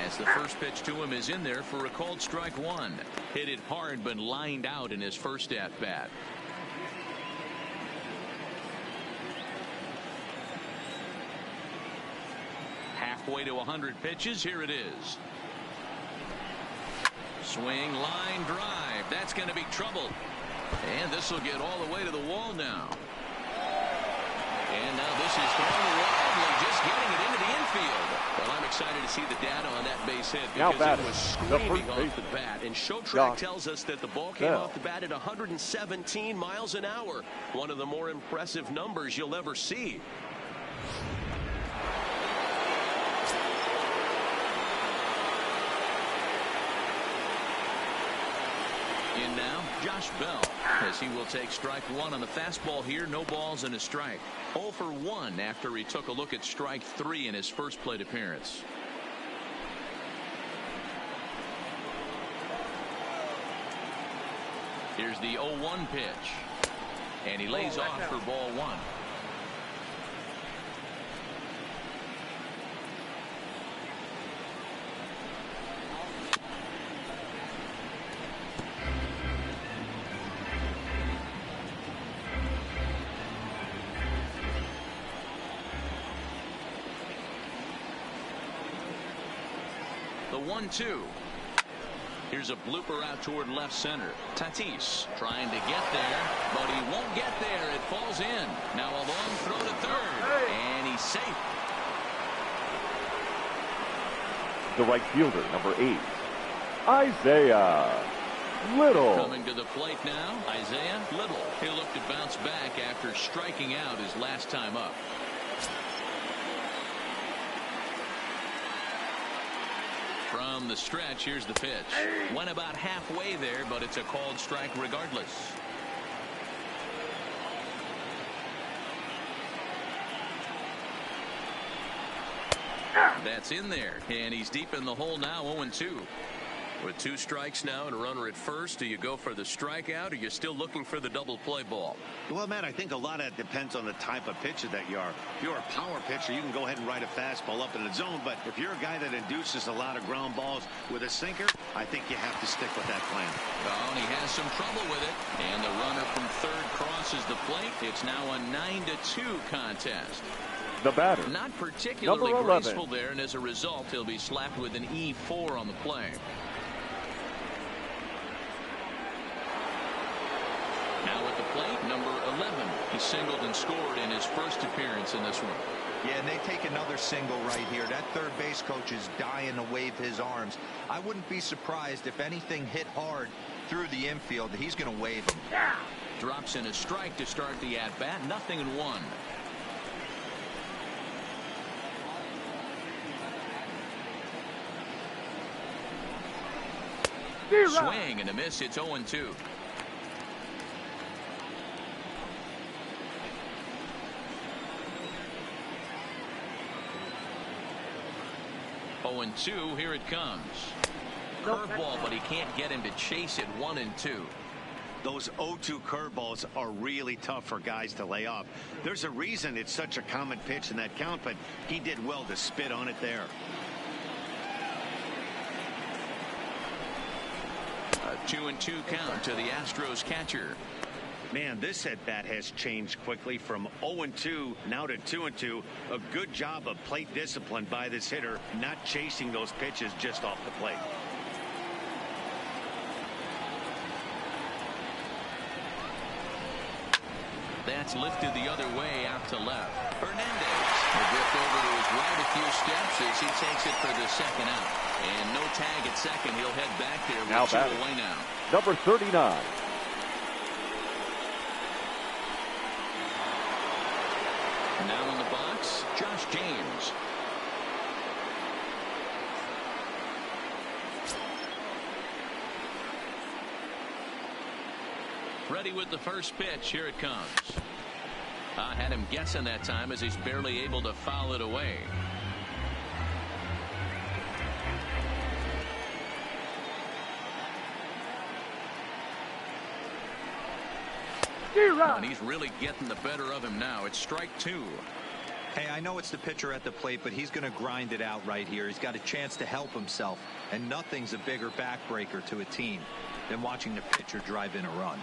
As the first pitch to him is in there for a called strike 1. Hit it hard but lined out in his first at bat. Halfway to 100 pitches. Here it is. Swing, line drive. That's going to be trouble. And this will get all the way to the wall now. And now this is thrown wildly, just getting it into the infield. Well, I'm excited to see the data on that base hit because it was screaming off the bat.
And show track tells us that the ball came off the bat at 117 miles an hour. One of the more impressive numbers you'll ever see.
In now, Josh Bell, as he will take strike one on the fastball here. No balls and a strike. 0 for 1 after he took a look at strike 3 in his first plate appearance. Here's the 0-1 pitch. And he lays off for ball 1. The 1-2. Here's a blooper out toward left center. Tatis trying to get there, but he won't get there. It falls in. Now a long throw to third, and he's safe.
The right fielder, number 8, Isaiah Little.
Coming to the plate now, Isaiah Little. He'll look to bounce back after striking out his last time up. From the stretch, here's the pitch. Went about halfway there, but it's a called strike regardless. That's in there, and he's deep in the hole now, 0-2.
With 2 strikes now and a runner at first, do you go for the strikeout, or you're still looking for the double play ball?
Well, Matt, I think a lot of that depends on the type of pitcher that you are. If you're a power pitcher, you can go ahead and ride a fastball up in the zone. But if you're a guy that induces a lot of ground balls with a sinker, I think you have to stick with that plan.
Oh, and he has some trouble with it. And the runner from third crosses the plate. It's now a 9-2 contest.
The batter,
not particularly
number 11.
graceful there, and as a result, he'll be slapped with an E4 on the play. Now at the plate, number 11. He singled and scored in his first appearance in this one.
Yeah, and they take another single right here. That third base coach is dying to wave his arms. I wouldn't be surprised if anything hit hard through the infield. He's going to wave them.
Drops in a strike to start the at-bat. 0-1. Swing and a miss. It's 0-2. And 2, here it comes. Curveball, but he can't get him to chase it. 1-2.
Those 0-2 curveballs are really tough for guys to lay off. There's a reason it's such a common pitch in that count, but he did well to spit on it there.
A 2-2 count to the Astros catcher.
Man, this at-bat has changed quickly from 0-2 now to 2-2. A good job of plate discipline by this hitter, not chasing those pitches just off the plate.
That's lifted the other way out to left. Hernandez will drift over to his right a few steps as he takes it for the second out. And no tag at second. He'll head back there with 2 away now.
Number 39.
Now in the box, Josh James. Ready with the first pitch. Here it comes. I had him guessing that time as he's barely able to foul it away. And he's really getting the better of him now. It's strike 2.
Hey, I know it's the pitcher at the plate, but he's going to grind it out right here. He's got a chance to help himself, and nothing's a bigger backbreaker to a team than watching the pitcher drive in a run.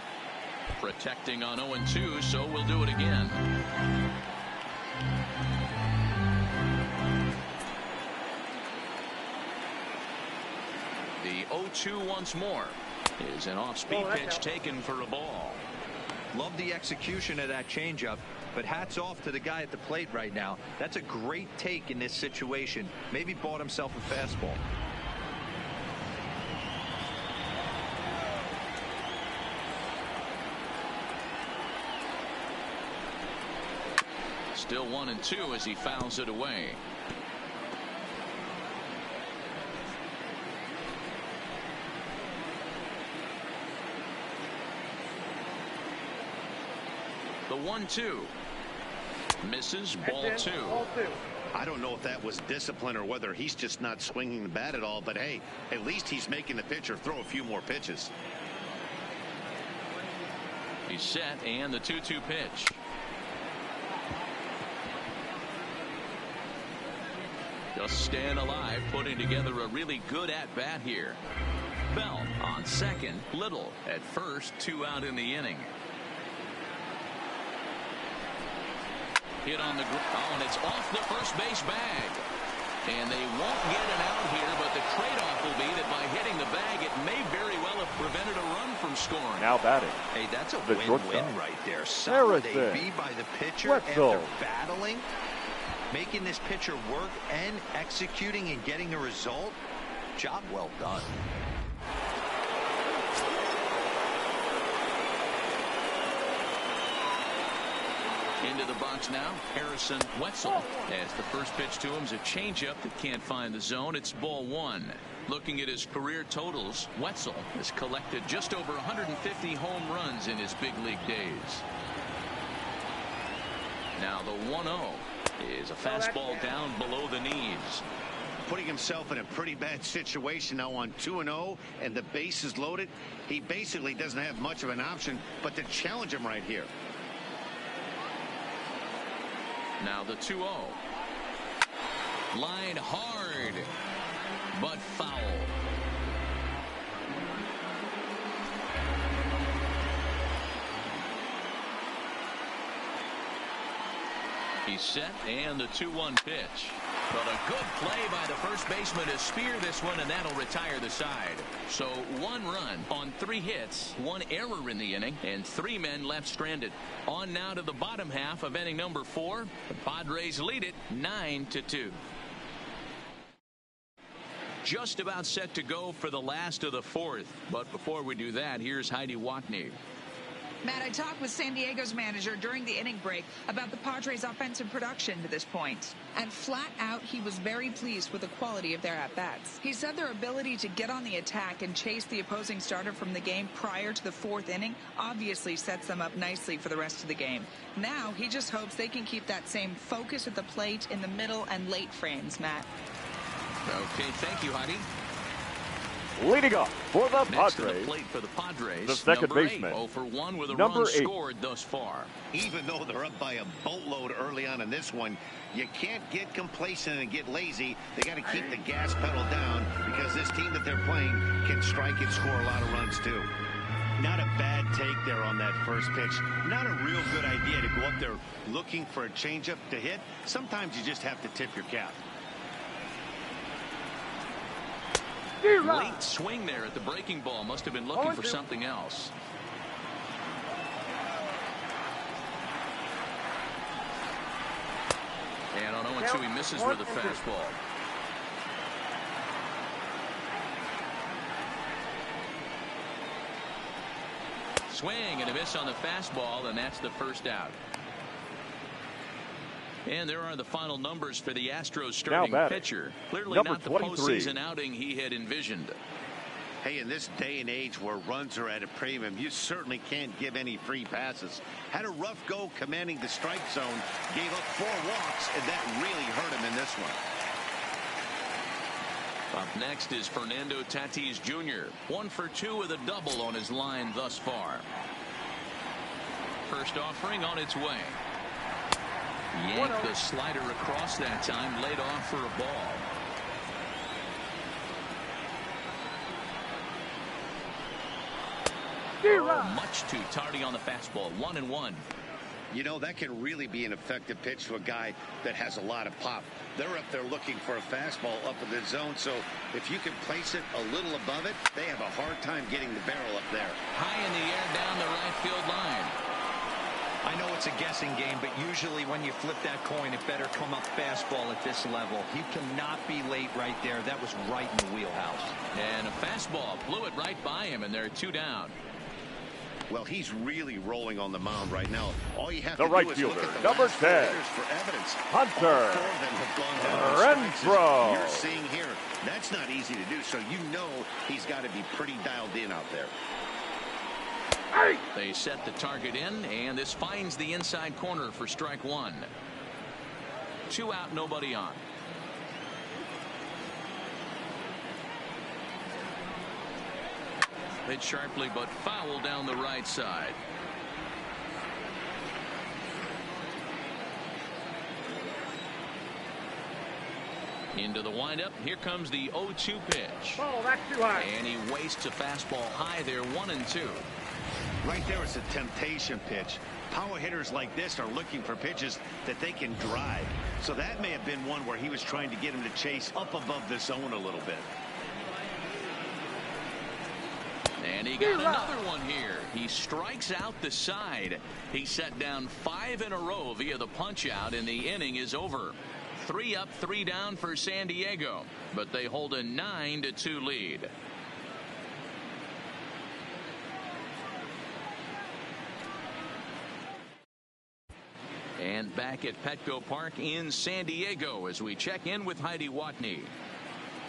Protecting on 0-2, so we'll do it again. The 0-2 once more is an off-speed pitch taken for a ball.
Love the execution of that changeup, but hats off to the guy at the plate right now. That's a great take in this situation. Maybe bought himself a fastball.
Still 1-2 as he fouls it away. The 1-2. Misses. Ball 2.
Ball 2.
I don't know if that was discipline or whether he's just not swinging the bat at all, but hey, at least he's making the pitcher throw a few more pitches.
He's set, and the 2-2 pitch. Just staying alive, putting together a really good at-bat here. Bell on second, Little at first, 2 out in the inning. Hit on the ground. Oh, and it's off the first base bag. And they won't get it out here, but the trade-off will be that by hitting the bag, it may very well have prevented a run from scoring.
Now batting.
Hey, that's a
The
win-win
shortstop.
right there. Solid
Harrison.
AB by the pitcher
Wetzel.
after battling, making this pitcher work and executing and getting a result. Job well done.
Into the box now, Harrison Wetzel. As the first pitch to him is a changeup that can't find the zone. It's ball 1. Looking at his career totals, Wetzel has collected just over 150 home runs in his big league days. Now the 1-0 is a fastball down below the knees.
Putting himself in a pretty bad situation now on 2-0, and the base is loaded. He basically doesn't have much of an option but to challenge him right here.
Now the 2-0. Line hard, but foul. He's set, and the 2-1 pitch. But a good play by the first baseman to spear this one, and that'll retire the side. So 1 run on 3 hits, 1 error in the inning, and 3 men left stranded. On now to the bottom half of inning number 4. The Padres lead it 9-2. Just about set to go for the last of the 4th. But before we do that, here's Heidi Watney.
Matt, I talked with San Diego's manager during the inning break about the Padres' offensive production to this point. And flat out, he was very pleased with the quality of their at-bats. He said their ability to get on the attack and chase the opposing starter from the game prior to the 4th inning obviously sets them up nicely for the rest of the game. Now, he just hopes they can keep that same focus at the plate in the middle and late frames, Matt.
Okay, thank you, Heidi.
Leading off for the
Next to the
Padres,
plate for the Padres,
the second
number
baseman,
0 for 1 with a
number
run
8.
scored thus far.
Even though they're up by a boatload early on in this one, you can't get complacent and get lazy. They got to keep the gas pedal down because this team that they're playing can strike and score a lot of runs too. Not a bad take there on that first pitch. Not a real good idea to go up there looking for a changeup to hit. Sometimes you just have to tip your cap.
Late swing there at the breaking ball. Must have been looking for something else. And on 0-2, he misses with a fastball. Swing and a miss on the fastball, and that's the first out. And there are the final numbers for the Astros starting pitcher. Clearly
number
not the
23.
postseason outing he had envisioned.
Hey, in this day and age where runs are at a premium, you certainly can't give any free passes. Had a rough go commanding the strike zone, gave up 4 walks, and that really hurt him in this one.
Up next is Fernando Tatis Jr. 1 for 2 with a double on his line thus far. First offering on its way. Yanked the slider across that time, laid off for a ball. Much too tardy on the fastball. 1-1.
You know, that can really be an effective pitch to a guy that has a lot of pop. They're up there looking for a fastball up in the zone, so if you can place it a little above it, they have a hard time getting the barrel up there.
High in the air down the right field line.
I know it's a guessing game, but usually when you flip that coin, it better come up fastball at this level. He cannot be late right there. That was right in the wheelhouse.
And a fastball blew it right by him, and they're 2 down.
Well, he's really rolling on the mound right now. All you have
the
to
right
do is
fielder,
look at the
number
last
10,
for evidence.
Hunter
All 4 of them have gone down in strikes,
Renfroe.
as you're seeing here. That's not easy to do, so you know he's got to be pretty dialed in out there.
They set the target in, and this finds the inside corner for strike one. 2 out, nobody on. Hit sharply, but foul down the right side. Into the windup. Here comes the 0-2 pitch.
Oh, that's too high.
And he wastes a fastball high there, 1-2.
Right there is a temptation pitch. Power hitters like this are looking for pitches that they can drive. So that may have been one where he was trying to get him to chase up above the zone a little bit.
And he got another one here. He strikes out the side. He set down 5 in a row via the punch out, and the inning is over. 3 up, 3 down for San Diego, but they hold a 9-2 lead. And back at Petco Park in San Diego as we check in with Heidi Watney.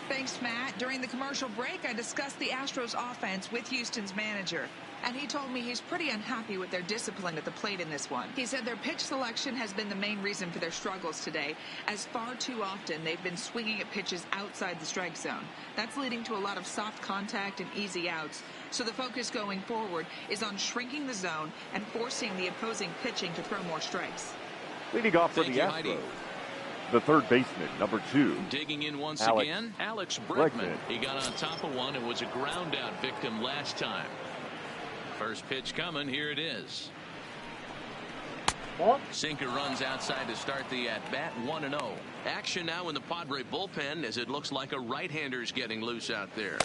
Thanks, Matt. During the commercial break, I discussed the Astros offense with Houston's manager, and he told me he's pretty unhappy with their discipline at the plate in this one. He said their pitch selection has been the main reason for their struggles today, as far too often they've been swinging at pitches outside the strike zone. That's leading to a lot of soft contact and easy outs. So the focus going forward is on shrinking the zone and forcing the opposing pitching to throw more strikes.
Leading off for the Astros,
Heidi.
the third baseman, number 2.
Digging in once
Alex
again, Alex Bregman.
Bregman.
He got on top of one and was a ground out victim last time. First pitch coming. Here it is.
Ball.
Sinker runs outside to start the at-bat, 1-0. Action now in the Padre bullpen as it looks like a right-hander's getting loose out there.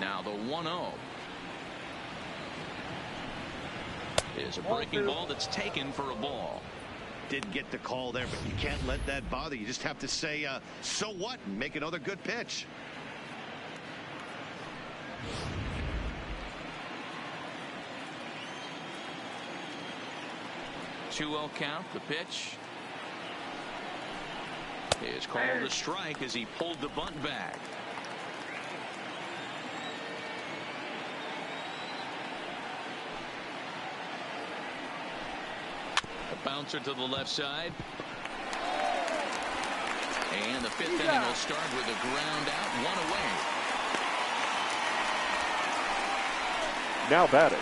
Now the 1-0. Is a breaking ball that's taken for a ball.
Didn't get the call there, but you can't let that bother. You just have to say, so what, and make another good pitch.
Two-0 count. The pitch is called a strike as he pulled the bunt back. A bouncer to the left side. And the 5th inning will start with a ground out, 1 away.
Now batting,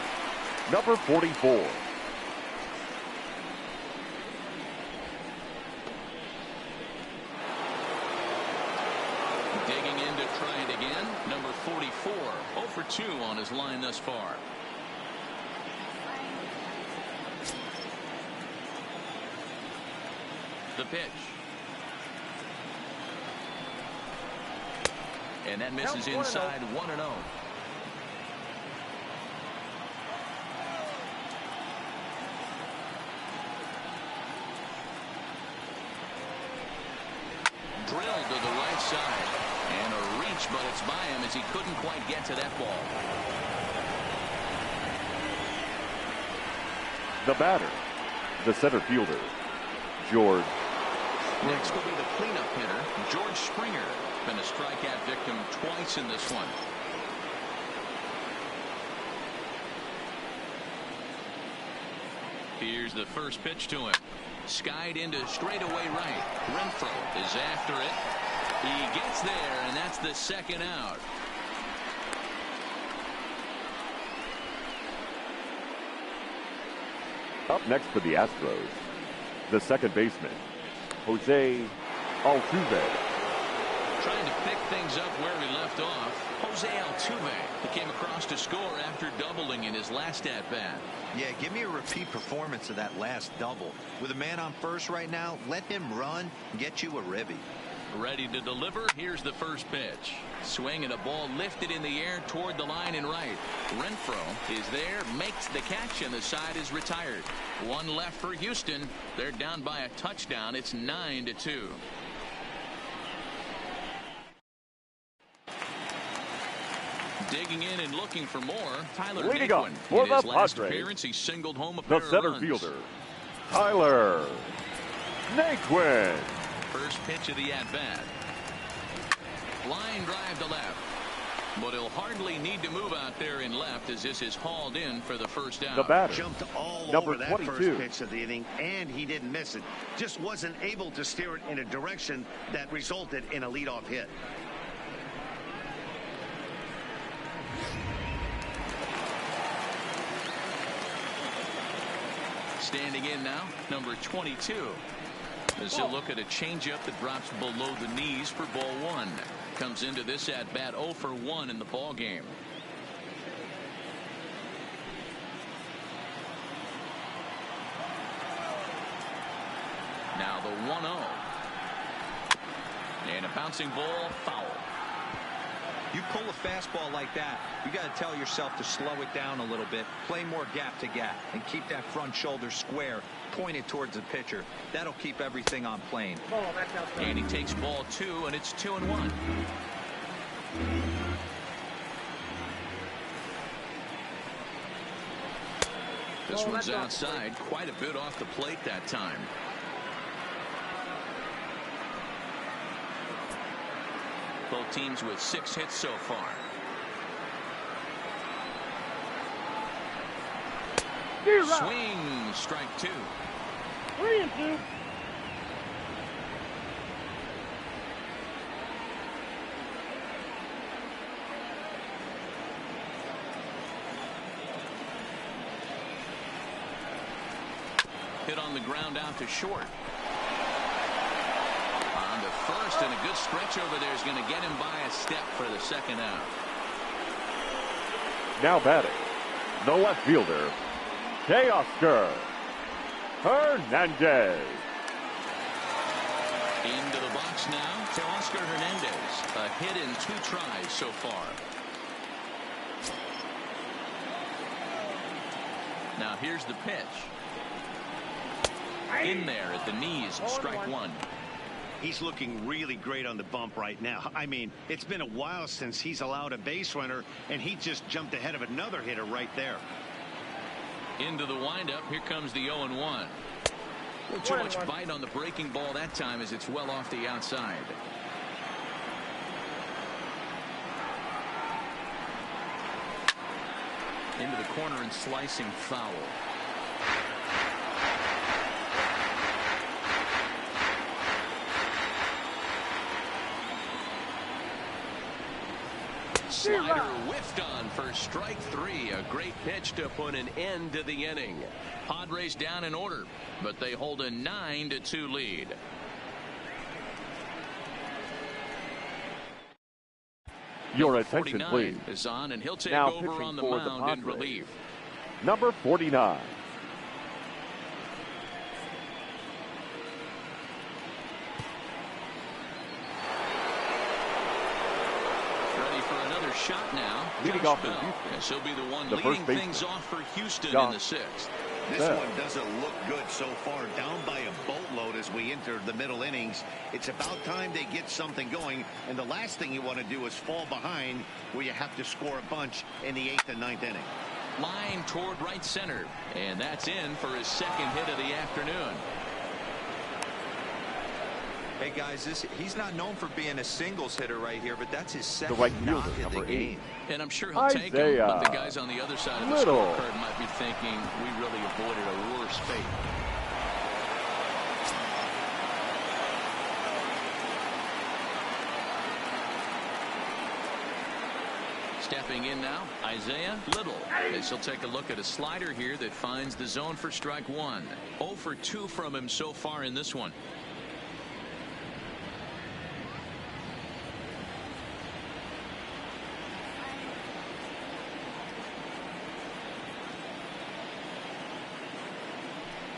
number 44.
Digging in to try it again. Number 44, 0 for 2 on his line thus far. The pitch. And that misses inside, 1-0. Drilled to the right side. And a reach, but it's by him as he couldn't quite get to that ball.
The batter, the center fielder, George.
Next will be the cleanup hitter, George Springer. Been a strikeout victim twice in this one. Here's the first pitch to him. Skied into straightaway right. Renfroe is after it. He gets there, and that's the second out.
Up next for the Astros, the second baseman, Jose Altuve.
Trying to pick things up where we left off. Jose Altuve. He came across to score after doubling in his last at-bat.
Yeah, give me a repeat performance of that last double. With a man on first right now, let him run and get you a ribby.
Ready to deliver. Here's the first pitch. Swing and a ball lifted in the air toward the line and right. Renfroe is there, makes the catch, and the side is retired. One left for Houston. They're down by a touchdown. It's 9-2. Digging in and looking for more. Tyler
Leading
Naquin.
up for
In his
the
last
Padres,
appearance, he singled home a
the
pair of
center
runs.
fielder, Tyler Naquin.
First pitch of the at-bat. Line drive to left. But he'll hardly need to move out there in left as this is hauled in for the first out.
The batter,
jumped all
number
over that
22.
first pitch of the inning, and he didn't miss it. Just wasn't able to steer it in a direction that resulted in a leadoff hit.
Standing in now, number 22. As he'll look at a changeup that drops below the knees for ball one. Comes into this at bat 0 for 1 in the ball game. Now the 1-0. And a bouncing ball, foul.
You pull a fastball like that, you got to tell yourself to slow it down a little bit, play more gap to gap, and keep that front shoulder square, pointed towards the pitcher. That'll keep everything on plane.
And he takes ball 2, and it's 2-1. This one's outside, quite a bit off the plate that time. Both teams with 6 hits so far. Swing, strike 2.
3-2.
Hit on the ground out to short. On to first, and a good stretch over there is going to get him by a step for the second out.
Now batting, the left fielder, Oscar Hernandez.
Into the box now to Oscar Hernandez. A hit in 2 tries so far. Now here's the pitch. In there at the knees, strike 1.
He's looking really great on the bump right now. I mean, it's been a while since he's allowed a base runner, and he just jumped ahead of another hitter right there.
Into the windup. Here comes the 0-1. Too much bite on the breaking ball that time as it's well off the outside. Into the corner and slicing foul. Slider whiffed on for strike 3. A great pitch to put an end to the inning. Padres down in order, but they hold a 9-2 lead.
Your attention,
49
please.
is on, and he'll take
Now
over on the
pitching for the
mound in
Padres,
relief.
number 49.
Shot now.
Leading off
Bell.
for Houston.
Yes, he'll be the one
The
leading
first baseman,
things off for Houston
Josh
in the 6th.
This
Bell.
one doesn't look good so far. Down by a boatload as we enter the middle innings. It's about time they get something going. And the last thing you want to do is fall behind where you have to score a bunch in the 8th and 9th inning.
Line toward right center. And that's in for his 2nd hit of the afternoon.
Hey guys, he's not known for being a singles hitter right here, but that's his second
right fielder,
knock of the
number 8.
game.
And I'm sure he'll take him, but the guys on the other side of the
Little.
scorecard might be thinking we really avoided a worse fate. Stepping in now, Isaiah Little. As he'll take a look at a slider here that finds the zone for strike 1. 0 for 2 from him so far in this one.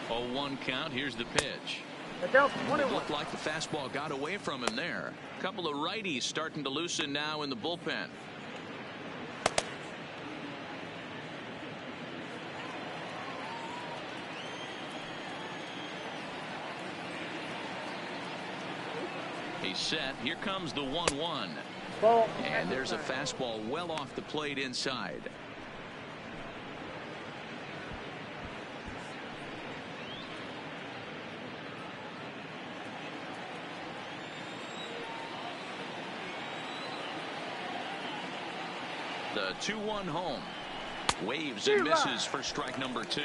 Oh, 1 count. Here's the pitch. It looked like the fastball got away from him there. A couple of righties starting to loosen now in the bullpen. He's set. Here comes the 1-1. And there's a fastball well off the plate inside. The 2-1 home. Waves and misses for strike number 2.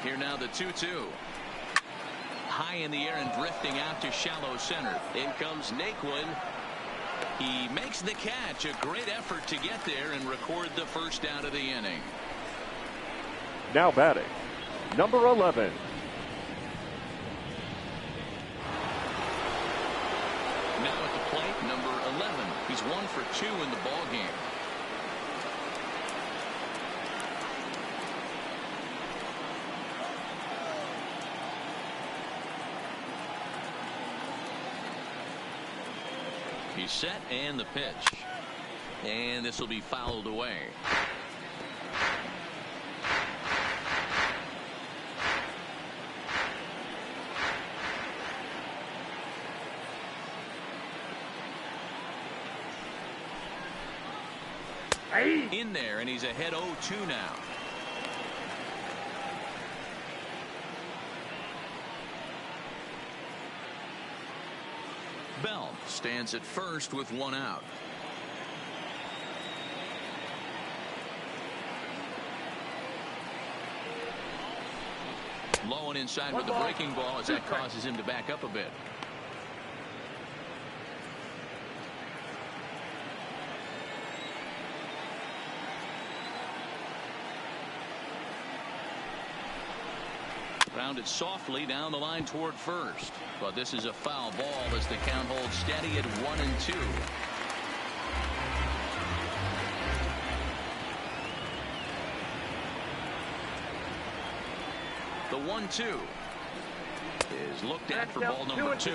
Here now the 2-2. High in the air and drifting out to shallow center.
In comes Naquin.
He makes the catch. A great effort to get there and record the first out of the inning.
Now batting, number 11.
Now at the plate, number 11. He's 1 for 2 in the ball game. He's set and the pitch. And this will be fouled away. In there, and he's ahead 0-2 now. Bell stands at first with 1 out. Low and inside with the breaking ball as that causes him to back up a bit. Rounded softly down the line toward first. But this is a foul ball as the count holds steady at 1-2. The 1-2 is looked at for ball number 2.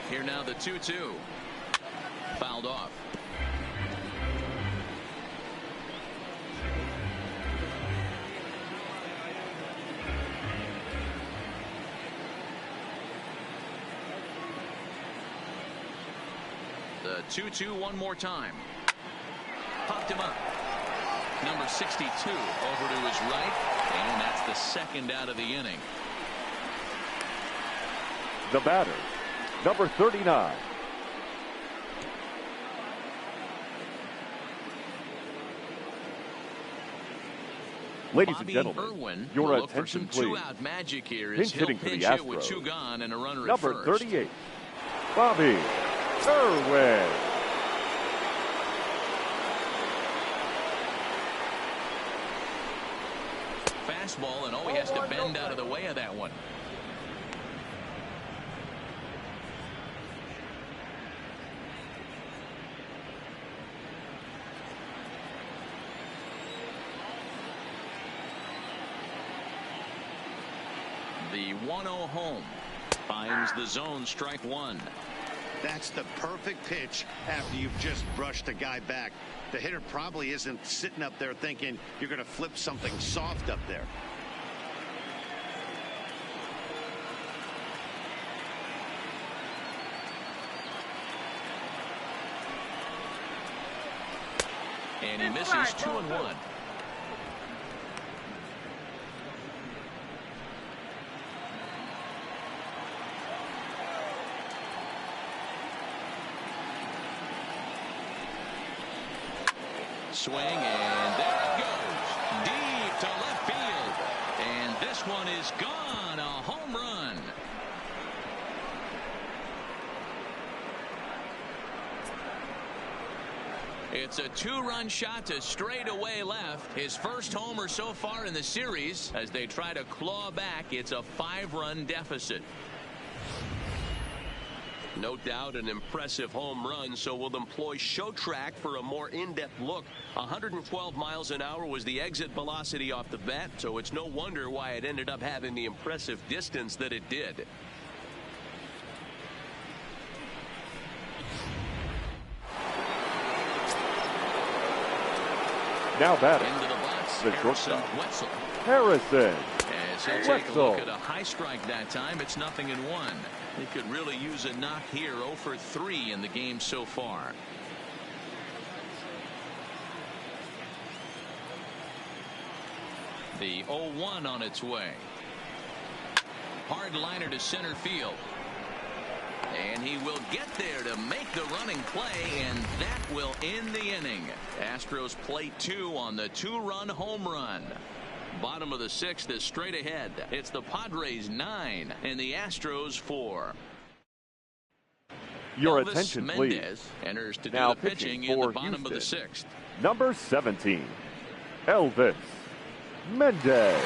Here now the 2-2. Fouled off. The 2-2 one more time. Popped him up. Number 62 over to his right. And that's the second out of the inning.
The batter, number 39. Ladies and gentlemen,
Irwin
your
look for some
attention, please.
Two-out magic here as
Pinch
he'll
hitting for the
pinch hit with
Astros.
2 gone and a runner
Number
at first.
38, Bobby Irwin.
Fastball, and he has to bend out of the way of that one. The 1-0 home finds the zone, strike 1.
That's the perfect pitch after you've just brushed a guy back. The hitter probably isn't sitting up there thinking you're going to flip something soft up there.
And he misses 2-1. Swing, and there it goes. Deep to left field. And this one is gone. A home run. It's a 2-run shot to straightaway left. His first homer so far in the series. As they try to claw back, it's a 5-run deficit.
No doubt an impressive home run, so we'll employ show track for a more in-depth look. 112 miles an hour was the exit velocity off the bat, so it's no wonder why it ended up having the impressive distance that it did.
Now batting,
Into the box,
the
Harrison
shortstop,
Wetzel.
Harrison
As he'll take a
Wetzel.
look at a high strike that time. It's 0-1. He could really use a knock here. 0 for 3 in the game so far. The 0-1 on its way. Hard liner to center field. And he will get there to make the running play, and that will end the inning. Astros play 2 on the 2-run home run. Bottom of the 6th is straight ahead. It's the Padres 9 and the Astros 4.
Your
Elvis
attention,
Mendez
please.
enters to
Now
do the pitching in the bottom of the 6th.
Number 17, Elvis Mendez.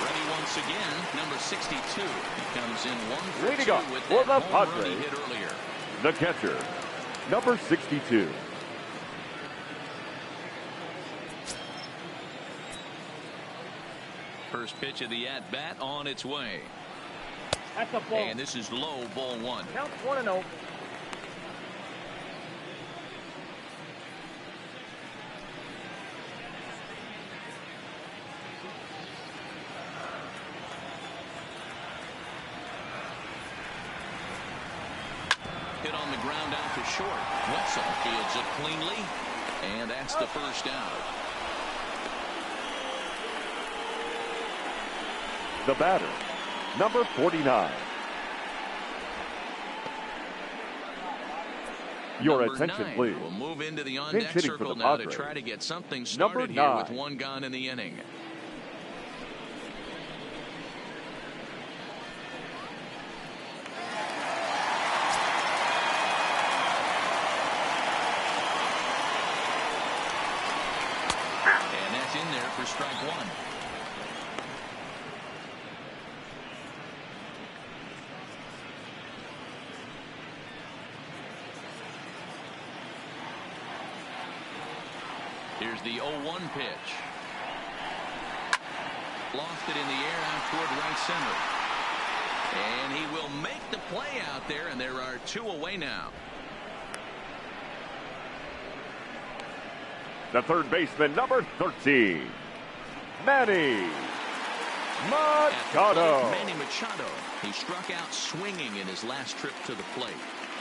Ready once again, number 62. He comes in 1 for
Leading
2
off
with
for
that
the
home run he
Padres,
hit earlier.
the catcher, number 62.
First pitch of the at-bat on its way.
That's a ball.
And this is low, ball 1.
Count 1-0.
Hit on the ground out to short. Wetzel fields it cleanly, and that's the first out.
The batter, number 49. Your
Number
attention,
9
please.
will move into the
Pinch
on-deck
hitting for
circle
the
now to
Padres.
try to get something
Number
started here
9.
with 1 gone in the inning. And that's in there for strike 1. Here's the 0-1 pitch. Lofted in the air out toward right center. And he will make the play out there, and there are 2 away now.
The third baseman, number 13, Manny Machado.
Manny Machado. He struck out swinging in his last trip to the plate.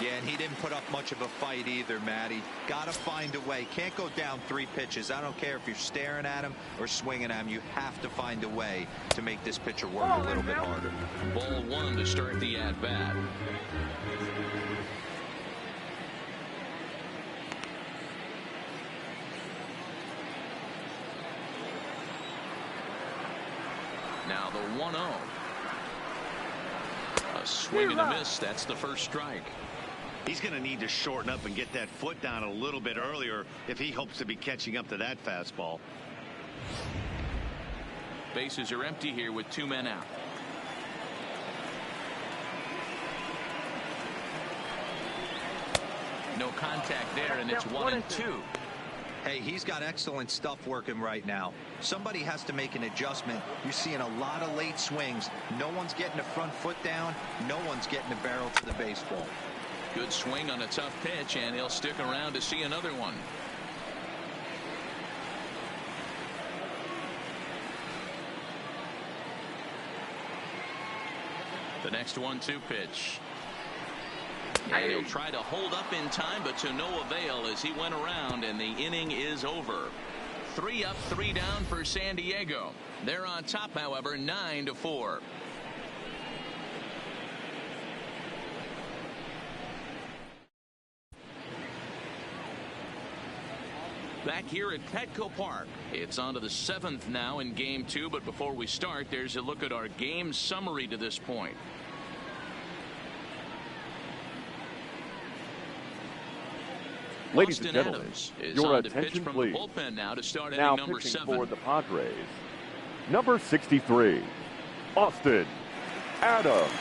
Yeah, and he didn't put up much of a fight either, Matty. Got to find a way. Can't go down 3 pitches. I don't care if you're staring at him or swinging at him. You have to find a way to make this pitcher work a little bit harder.
Ball 1 to start the at-bat. Now the 1-0. A swing and a miss. That's the first strike.
He's going to need to shorten up and get that foot down a little bit earlier if he hopes to be catching up to that fastball.
Bases are empty here with 2 men out. No contact there, and it's 1-2.
Hey, he's got excellent stuff working right now. Somebody has to make an adjustment. You're seeing a lot of late swings. No one's getting the front foot down. No one's getting the barrel to the baseball.
Good swing on a tough pitch, and he'll stick around to see another one. The next 1-2 pitch. And he'll try to hold up in time, but to no avail as he went around, and the inning is over. 3 up, 3 down for San Diego. They're on top, however, 9-4. Back here at Petco Park, it's on to the 7th now in Game 2, but before we start, there's a look at our game summary to this point.
Ladies
Austin
and gentlemen,
Adams is
your
on to pitch
attention,
from
please.
the bullpen now to start
Now
inning number
pitching
7.
for the Padres, number 63, Austin Adams.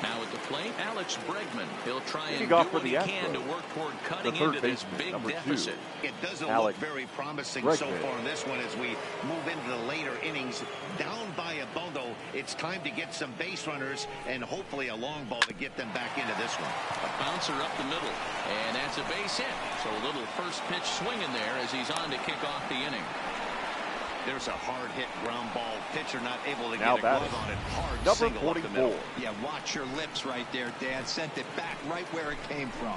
Now at the plate, Alex Bregman. He'll try and
Leading
do
off for
what he
the
can to
Astros,
work toward cutting
the third
into this
baseman,
big
number 2.
deficit.
It doesn't
Alex
look very promising
Bregman.
so far in this one as we move into the later innings. Down by a bundle, It's time to get some base runners and hopefully a long ball to get them back into this one.
A bouncer up the middle, and that's a base hit. So a little first pitch swing in there as he's on to kick off the inning.
There's a hard hit ground ball. Pitcher not able to
Now
get a glove on it. Hard
number
single up the
44.
middle.
Yeah, watch your lips right there, Dan. Sent it back right where it came from.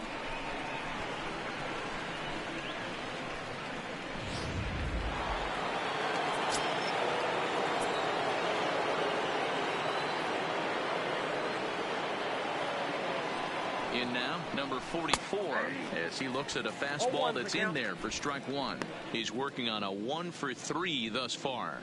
In now, number 44, as he looks at a fastball that's in there for strike one. He's working on a 1 for 3 thus far.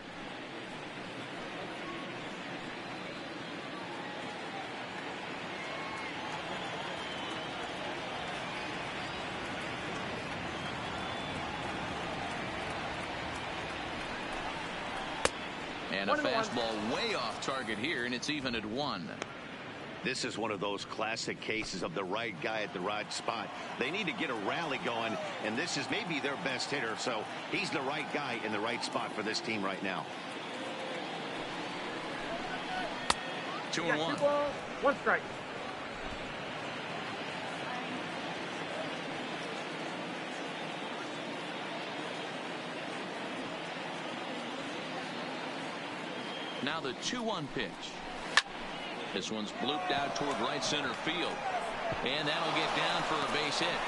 And a fastball way off target here, and it's even at 1.
This is one of those classic cases of the right guy at the right spot. They need to get a rally going, and this is maybe their best hitter, so he's the right guy in the right spot for this team right now.
2-1.
2 balls, 1 strike.
Now the 2-1 pitch. This one's blooped out toward right center field. And that'll get down for a base hit.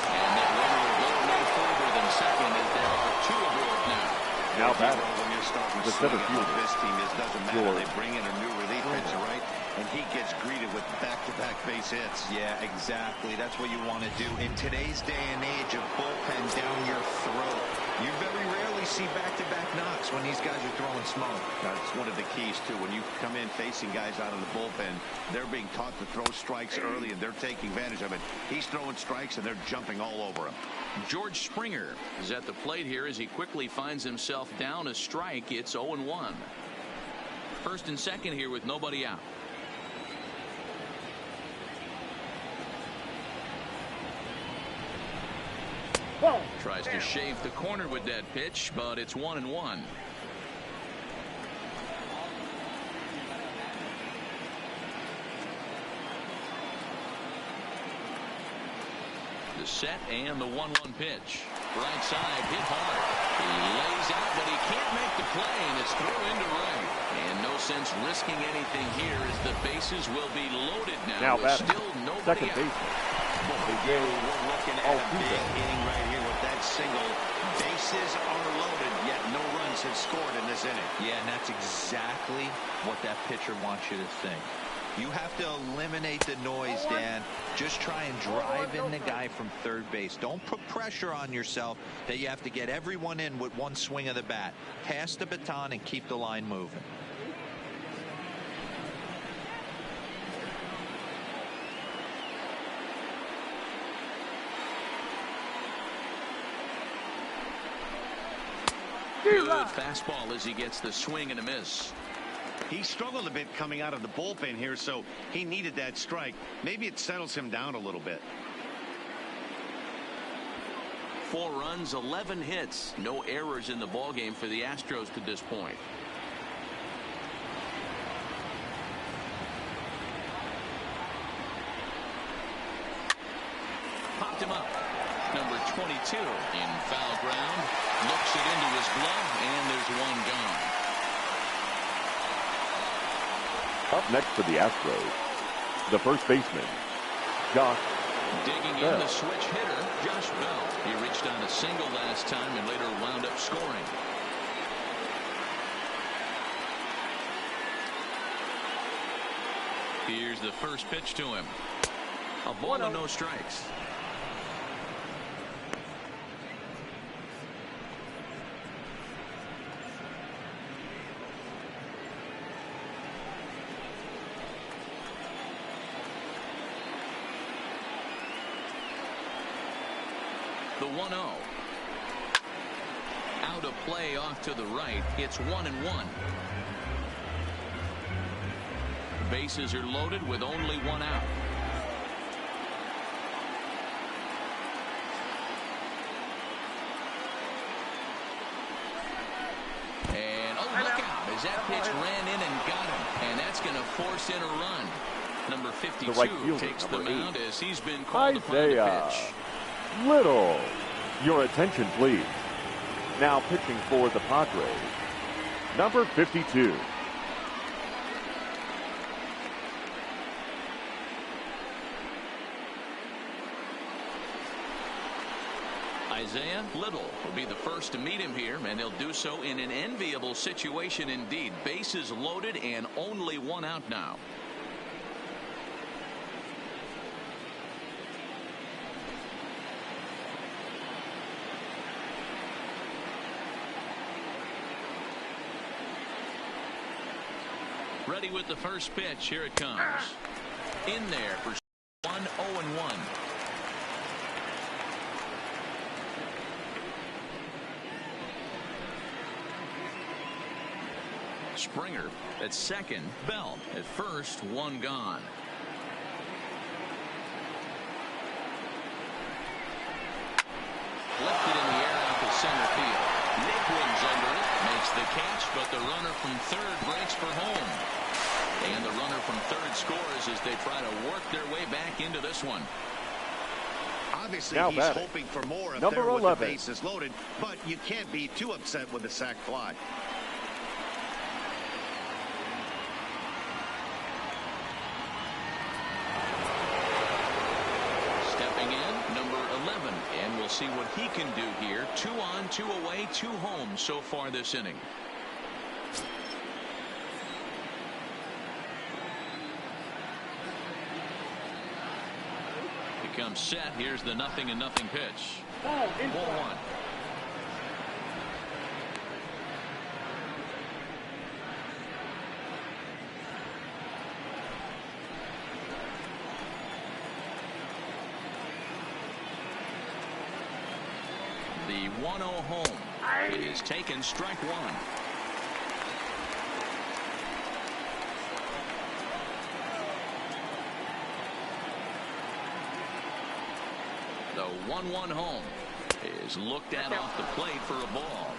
And that runner will go no further than second as there are 2 aboard now.
Now batting,
when you're starting
the center fielder,
this team, it doesn't matter. They bring in a new relief pitcher, right? And he gets greeted with back-to-back base hits.
Yeah, exactly. That's what you want to do. In today's day and age of bullpen down your throat, you very rarely see back-to-back knocks when these guys are throwing smoke.
That's one of the keys, too. When you come in facing guys out of the bullpen, they're being taught to throw strikes early, and they're taking advantage of it. He's throwing strikes, and they're jumping all over him.
George Springer is at the plate here as he quickly finds himself down a strike. It's 0-1. First and second here with nobody out. Tries to shave the corner with that pitch, but it's 1-1. The set and the 1-1 pitch. Right side, hit hard. He lays out, but he can't make the play, and it's thrown into right. And no sense risking anything here as the bases will be loaded now.
Now batting,
still nobody
second
out.
baseman.
We're looking at a big inning right here with that single. Bases are loaded, yet no runs have scored in this inning.
Yeah, and that's exactly what that pitcher wants you to think. You have to eliminate the noise, Dan. Just try and drive in the guy from third base. Don't put pressure on yourself that you have to get everyone in with one swing of the bat. Pass the baton and keep the line moving.
Good fastball as he gets the swing and a miss.
He struggled a bit coming out of the bullpen here, so he needed that strike. Maybe it settles him down a little bit.
4 runs, 11 hits. No errors in the ballgame for the Astros to this point. Popped him up. Number 22 in foul ground. Looks it into his glove, and there's one gone.
Up next for the Astros, the first baseman, Josh
Digging in the switch hitter, Josh Bell. He reached on a single last time and later wound up scoring. Here's the first pitch to him. A ball and no strikes. The 1-0. Out of play off to the right. It's 1-1. Bases are loaded with only one out. And look out as that pitch pitch ran in and got him, and that's going to force in a run. Number 52 takes the mound as he's been called upon to pitch.
Little. Your attention, please. Now pitching for the Padres, number 52.
Isaiah Little will be the first to meet him here, and he'll do so in an enviable situation indeed. Bases loaded and only one out now. Ready with the first pitch. Here it comes. In there for 1-0-1. Springer at second. Bell at first. One gone. Lifted in the air out to center field. Nick wins under it. Makes the catch, but the runner from third breaks for home. And the runner from third scores as they try to work their way back into this one.
Obviously,
now
he's
batting,
hoping for more up
number
there with
11.
the bases loaded, but you can't be too upset with the sac fly.
Stepping in, number 11, and we'll see what he can do here. 2 on, 2 away, 2 home so far this inning. Comes set. Here's the 0-0 pitch. Ball 1. The 1-0 home is taken. Strike 1. The 1-1 home is looked at off the plate for a ball.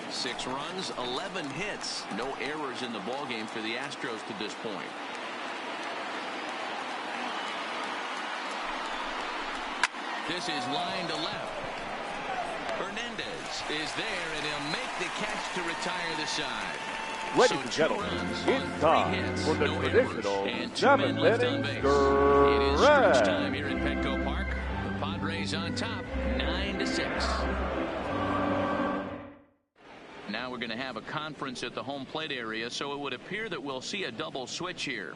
Six runs, 11 hits. No errors in the ballgame for the Astros to this point. This is line to left. Hernandez is there, and he'll make the catch to retire the side.
Ladies and gentlemen, it's time for the traditional 7th inning
It is stretch
stretch.
time here at Petco Park. The Padres on top, 9-6. Now we're going to have a conference at the home plate area, so it would appear that we'll see a double switch here.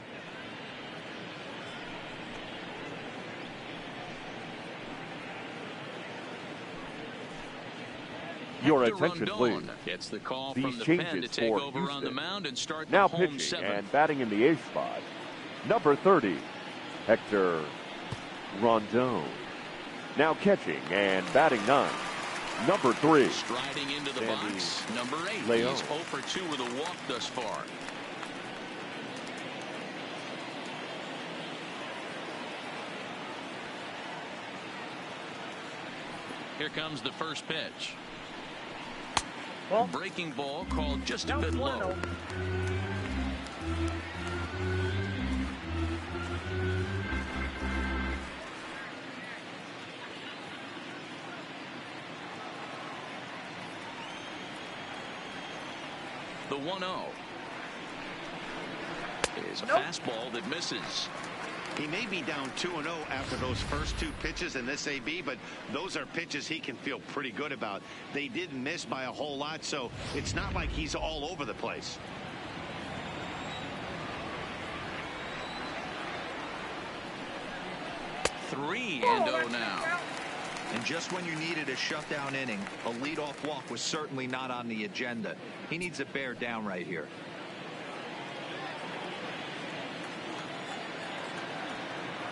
Your
Hector
attention,
Rondon
please.
gets the call
These
from the
changes
pen to take
for
over on the
Houston.
mound and start
Now
the home
pitching
7th.
and batting in the 8th spot, number 30, Hector Rondon. Now catching and batting 9th, number 3.
Striding into the
Sandy
box, number 8.
Leon.
He's 0 for 2 with a walk thus far. Here comes the first pitch.
Ball.
Breaking ball called just a bit low. The 1-0 is a fastball that misses.
He may be down 2-0 after those first 2 pitches in this AB, but those are pitches he can feel pretty good about. They did miss by a whole lot, so it's not like he's all over the place.
Three and 0 now.
And just when you needed a shutdown inning, a leadoff walk was certainly not on the agenda. He needs to bear down right here.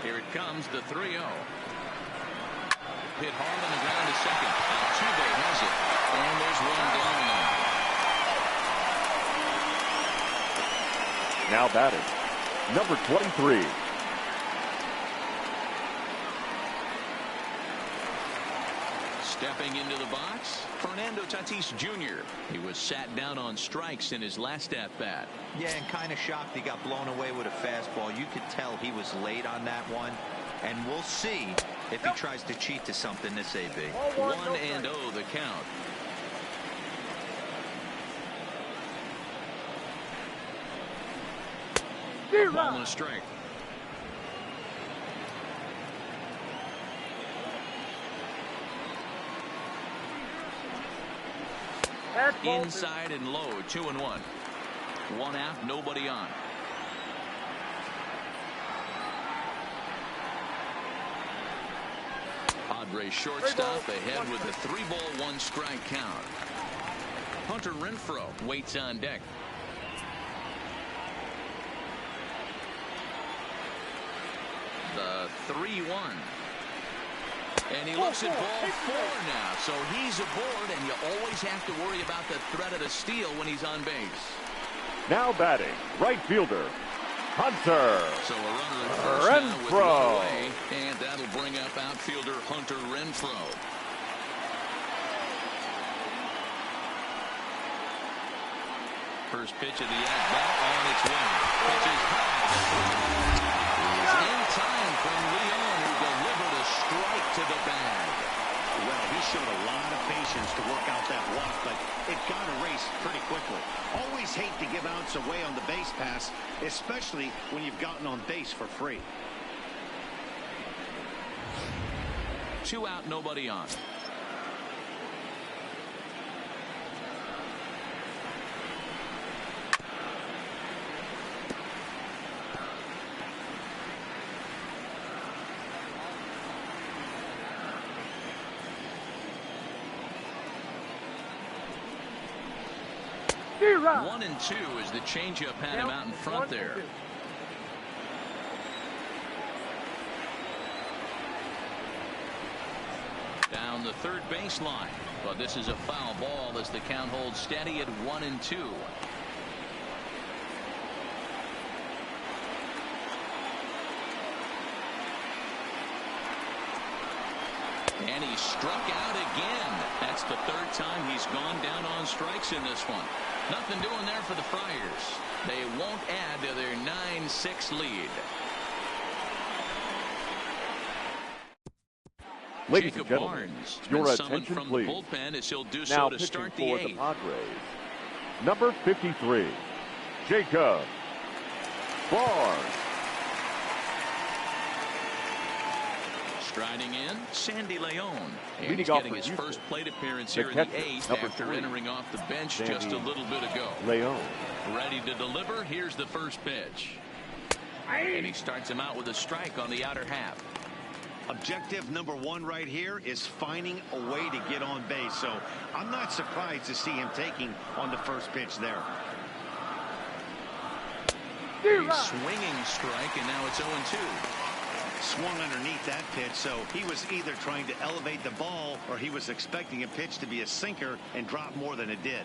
Here it comes, the 3-0. Hit hard on the ground to second. Altuve has it. And there's one down now.
Now batting, number 23.
Stepping into the box, Fernando Tatis Jr. He was sat down on strikes in his last at-bat.
Yeah, and kind of shocked he got blown away with a fastball. You could tell he was late on that one. And we'll see if he tries to cheat to something this AB.
1-0 the count. Ball and a strike. Inside and low, 2-1. One out, nobody on. Padres shortstop ahead with a 3-ball, 1-strike count. Hunter Renfroe waits on deck. The 3-1. And he looks at ball 4 now. So he's aboard, and you always have to worry about the threat of the steal when he's on base.
Now batting, right fielder, Hunter
So a runner at first now with one away, and that'll bring up outfielder Hunter Renfroe. First pitch of the at-bat on its way. Pitch is high. Is in time from Leon, who delivered a strike to the bag.
Well, he showed a lot of patience to work out that walk, but it got erased pretty quickly. Always hate to give outs away on the base pass, especially when you've gotten on base for free.
2 out, nobody on.
Zero.
1 and 2 as the changeup had him out in front there. Down the third baseline, but this is a foul ball as the count holds steady at 1 and 2. And he struck out again. That's the 3rd time he's gone down on strikes in this one. Nothing doing there for the Friars. They won't add to their 9-6 lead.
Ladies
Jacob
and gentlemen,
Barnes
your
been summoned
attention,
from
please.
the bullpen as he'll do
Now
so to
pitching
start the
for
8th.
the Padres, number 53, Jacob Barnes.
Striding in, Sandy Leon. And
Leading
he's
off
getting
for
his
Houston,
first plate appearance
the
here in the
catcher,
8th
number
after
3,
entering off the bench
Sandy
just a little bit ago.
Leon.
Ready to deliver. Here's the first pitch. And he starts him out with a strike on the outer half.
Objective number 1 right here is finding a way to get on base. So I'm not surprised to see him taking on the first pitch there.
A swinging strike, and now it's 0-2.
Swung underneath that pitch, so he was either trying to elevate the ball or he was expecting a pitch to be a sinker and drop more than it did.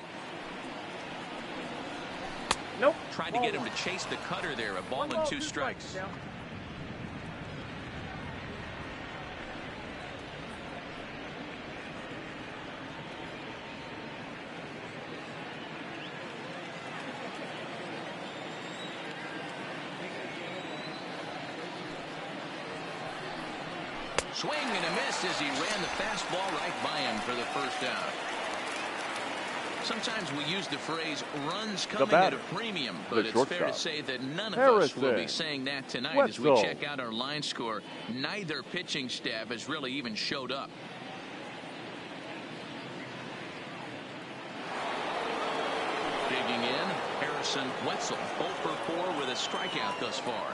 Nope.
Tried to get him to chase the cutter there. A ball and 2 strikes. Swing and a miss as he ran the fastball right by him for the first out. Sometimes we use the phrase runs coming at a premium, but it's fair to say that none of us will be saying that tonight as we check out our line score. Neither pitching staff has really even showed up. Digging in, Harrison Wetzel, 0 for 4 with a strikeout thus far.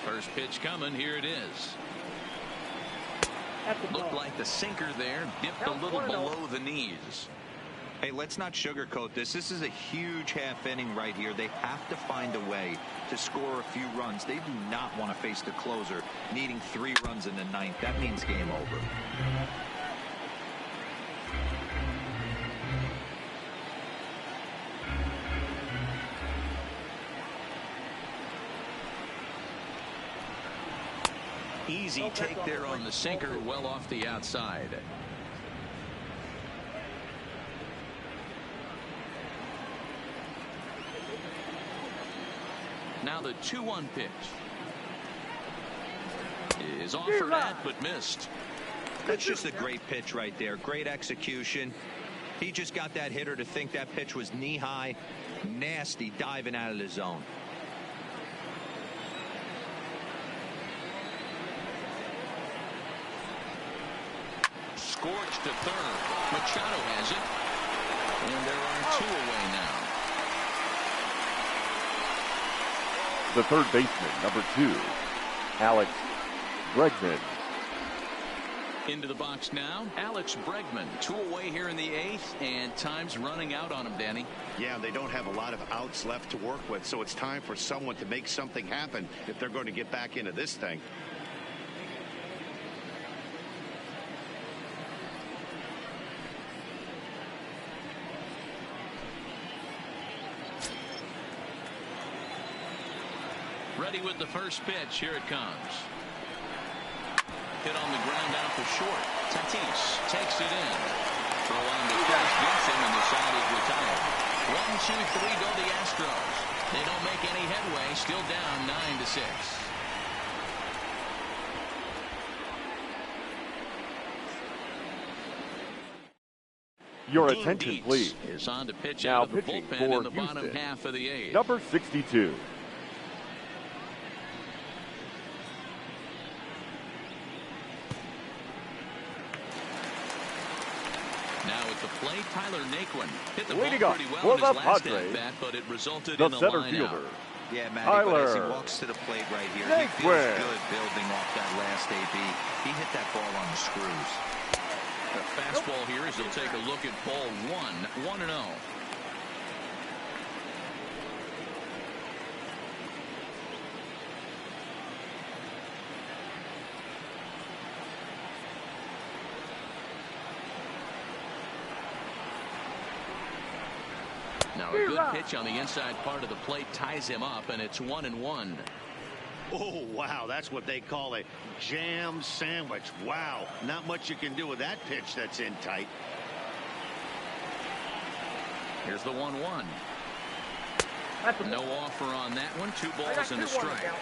First pitch coming. Here it is. Looked like the sinker there dipped a little below the knees.
Hey, let's not sugarcoat this. This is a huge half inning right here. They have to find a way to score a few runs. They do not want to face the closer needing 3 runs in the 9th. That means game over.
easy take there on the sinker, well off the outside. Now the 2-1 pitch is offered at but missed.
That's just a great pitch right there. Great execution. He just got that hitter to think that pitch was knee high. Nasty diving out of the zone.
Scorched to third. Machado has it. And there are 2 away now.
The third baseman, number 2, Alex Bregman.
Into the box now, Alex Bregman. 2 away here in the 8th, and time's running out on him, Danny.
Yeah, they don't have a lot of outs left to work with, so it's time for someone to make something happen if they're going to get back into this thing.
Ready with the first pitch. Here it comes. Hit on the ground out for short. Tatis takes it in. Throw on the first gets him, and the side is retired. 1, 2, 3 go the Astros. They don't make any headway. Still down 9-6.
Your
Dean
attention,
Dietz
please.
is on to pitch
Now
out of the
pitching
bullpen
for
in the bottom
Houston,
half of the 8th.
number 62.
Now at the plate, Tyler Naquin hit the
Leading
ball
up
pretty well
for
in his
the
last
Padres,
at-bat, but it resulted
the
in a
center
line
fielder,
out.
Yeah, Matty, but as he
Tyler
walks to the plate right here, he feels
Naquin.
good building off that last AB. He hit that ball on the screws.
The fastball here as he'll take a look at ball 1, 1-0. Now a good pitch on the inside part of the plate ties him up, and it's 1-1.
Oh, wow, that's what they call a jam sandwich. Wow, not much you can do with that pitch that's in tight.
Here's the 1-1. No offer on that one. 2 balls and a strike.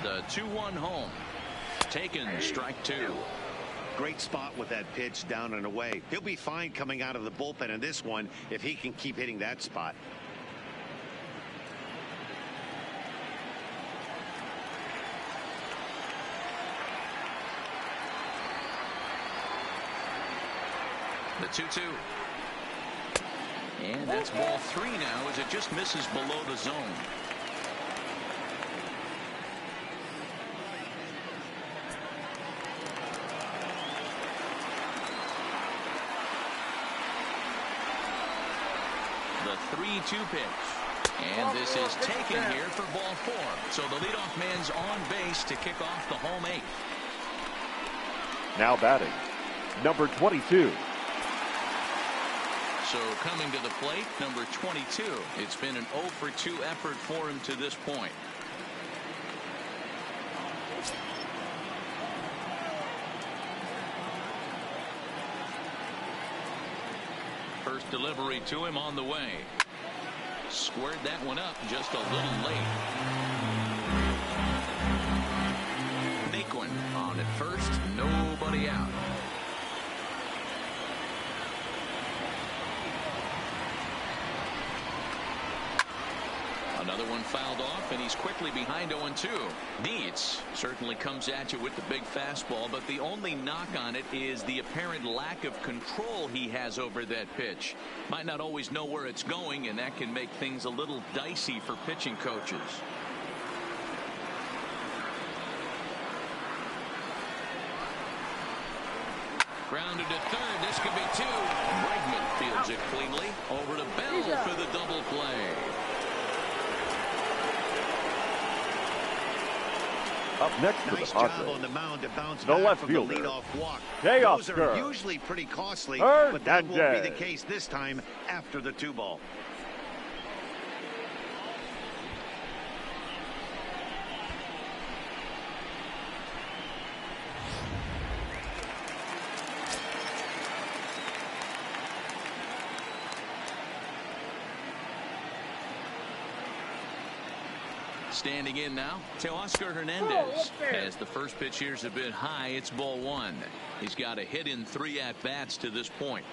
The 2-1 home. Taken, strike 2.
Great spot with that pitch down and away. He'll be fine coming out of the bullpen in this one if he can keep hitting that spot.
The 2-2. And that's ball 3 now as it just misses below the zone. The 3-2 pitch. And this is taken here for ball 4. So the leadoff man's on base to kick off the home 8th.
Now batting, number 22.
So coming to the plate, number 22. It's been an 0 for 2 effort for him to this point. First delivery to him on the way. Squared that one up just a little late. Naquin on at first, nobody out. Another one fouled off, and he's quickly behind 0-2. Dietz certainly comes at you with the big fastball, but the only knock on it is the apparent lack of control he has over that pitch. Might not always know where it's going, and that can make things a little dicey for pitching coaches. Grounded to third. This could be 2. Bregman fields it cleanly. Over to Bell for the double play.
Up next to
Nice
the
job
Padres,
on the mound to bounce
the
back
left
from
fielder,
the leadoff walk.
Those
Those are usually pretty costly, but that won't be the case this time after the 2 ball.
Standing in now, Teoscar Hernandez. As the first pitch here's a bit high, it's ball one. He's got a hit in 3 at-bats to this point.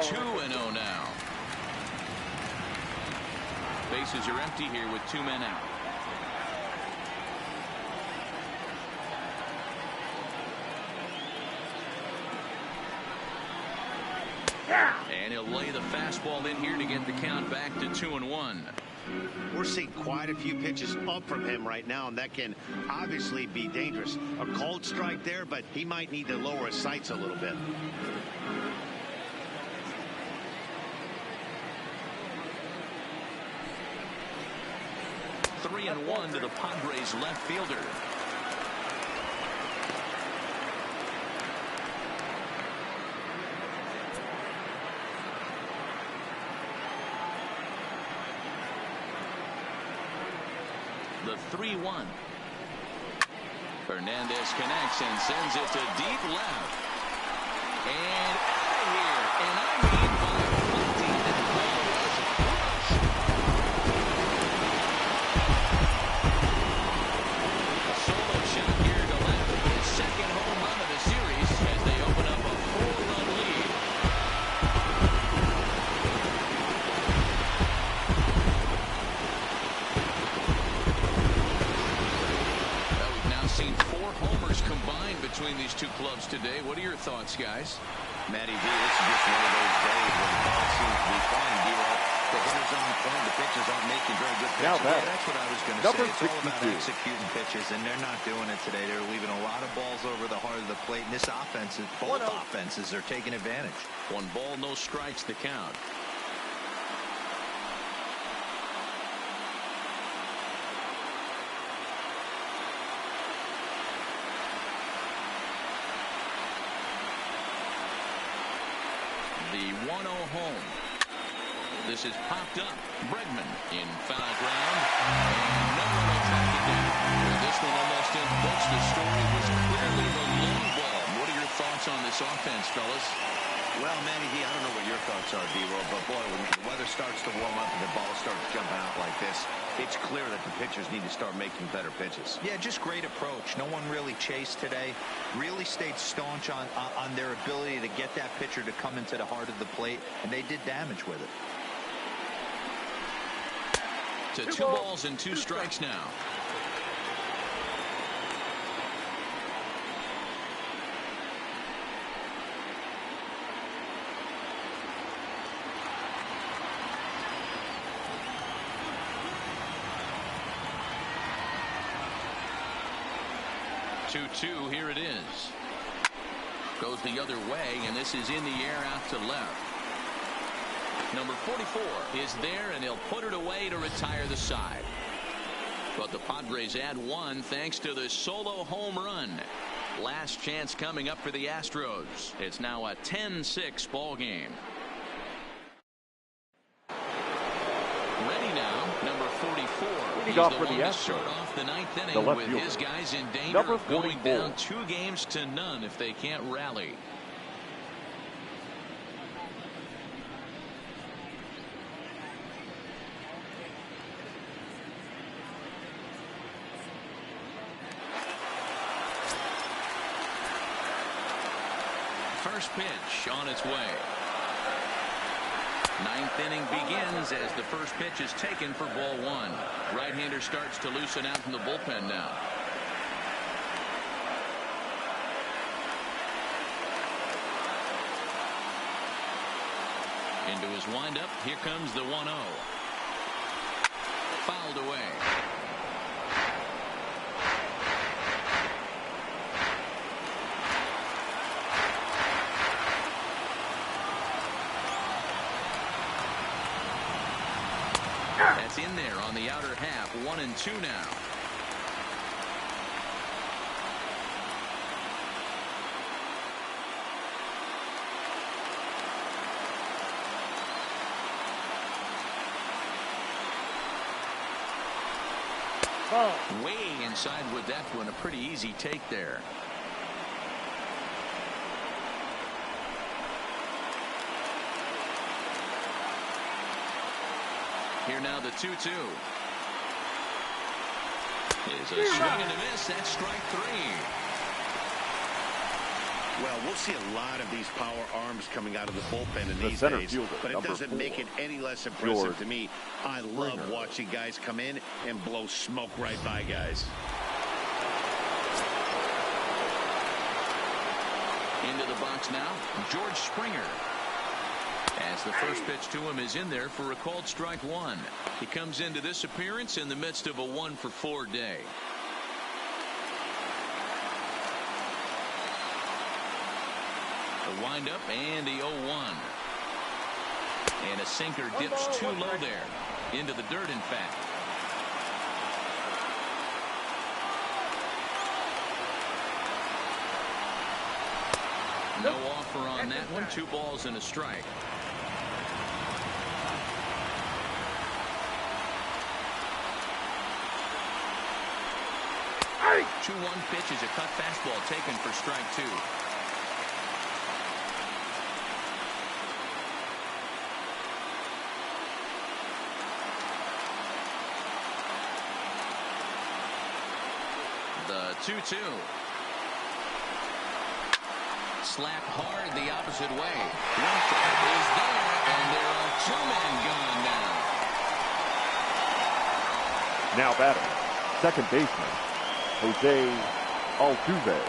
Two and 0 now. Bases are empty here with 2 men out. And he'll lay the fastball in here to get the count back to 2-1.
We're seeing quite a few pitches up from him right now, and that can obviously be dangerous. A cold strike there, but he might need to lower his sights a little bit.
Three and 1 to the Padres left fielder. The 3-1. Hernandez connects and sends it to deep left. And out of here. And I mean by plenty. That ball was crushed. A solo shot here to left. His second home run of the series as they open up a 4-run lead. Seen 4 homers combined between these two clubs today. What are your thoughts, guys?
Matty V, this is just one of those days when the ball seems to be flying. The hitters on point, the pitchers aren't making very good pitches.
Yeah, that's what I was going to say. It's all about executing pitches, and they're not doing it today. They're leaving a lot of balls over the heart of the plate, and this offense, both offenses are taking advantage.
1 ball, no strikes, the count. The 1-0 home. This is popped up. Bregman in foul ground. And no one will track it down. And this one almost in books. The story was clearly the long ball. What are your thoughts on this offense, fellas?
Well, Matty D, I don't know what your thoughts are, D-Roll, but boy, when the weather starts to warm up and the ball starts jumping out like this, it's clear that the pitchers need to start making better pitches.
Yeah, just great approach. No one really chased today. Really stayed staunch on their ability to get that pitcher to come into the heart of the plate, and they did damage with it.
To 2 balls and 2 strikes now. Two, here it is. Goes the other way, and this is in the air out to left. Number 44 is there, and he'll put it away to retire the side. But the Padres add 1 thanks to the solo home run. Last chance coming up for the Astros. It's now a 10-6 ball game. Ready now, number 44. He's
off
the
for
one
the
to
Astros.
start off the 9th inning
The left
with
fielder.
his guys in danger
Number
of going
44.
down 2 games to none if they can't rally. First pitch on its way. 9th inning begins as the first pitch is taken for ball 1. Right-hander starts to loosen out in the bullpen now. Into his windup. Here comes the 1-0. Fouled away. That's in there on the outer half. 1-2 now.
Ball.
Way inside with that one. A pretty easy take there. Here now the 2-2. Is a swing and a miss. That's strike 3.
Well, we'll see a lot of these power arms coming out of the bullpen in these
center
days,
fielder,
but it doesn't
4,
make it any less impressive to me. I love watching guys come in and blow smoke right by guys.
Into the box now, George Springer. As the first pitch to him is in there for a called strike 1. He comes into this appearance in the midst of a 1-for-4 day. The windup and the 0-1. And a sinker dips too low there. Into the dirt, in fact. No offer on that one. 2 balls and a strike.
Hey!
2-1 pitch is a cut fastball taken for strike 2. The 2-2. Slap hard the opposite way. Winfield is there, and there are 2 men gone now.
Now batting, second baseman, Jose Altuve.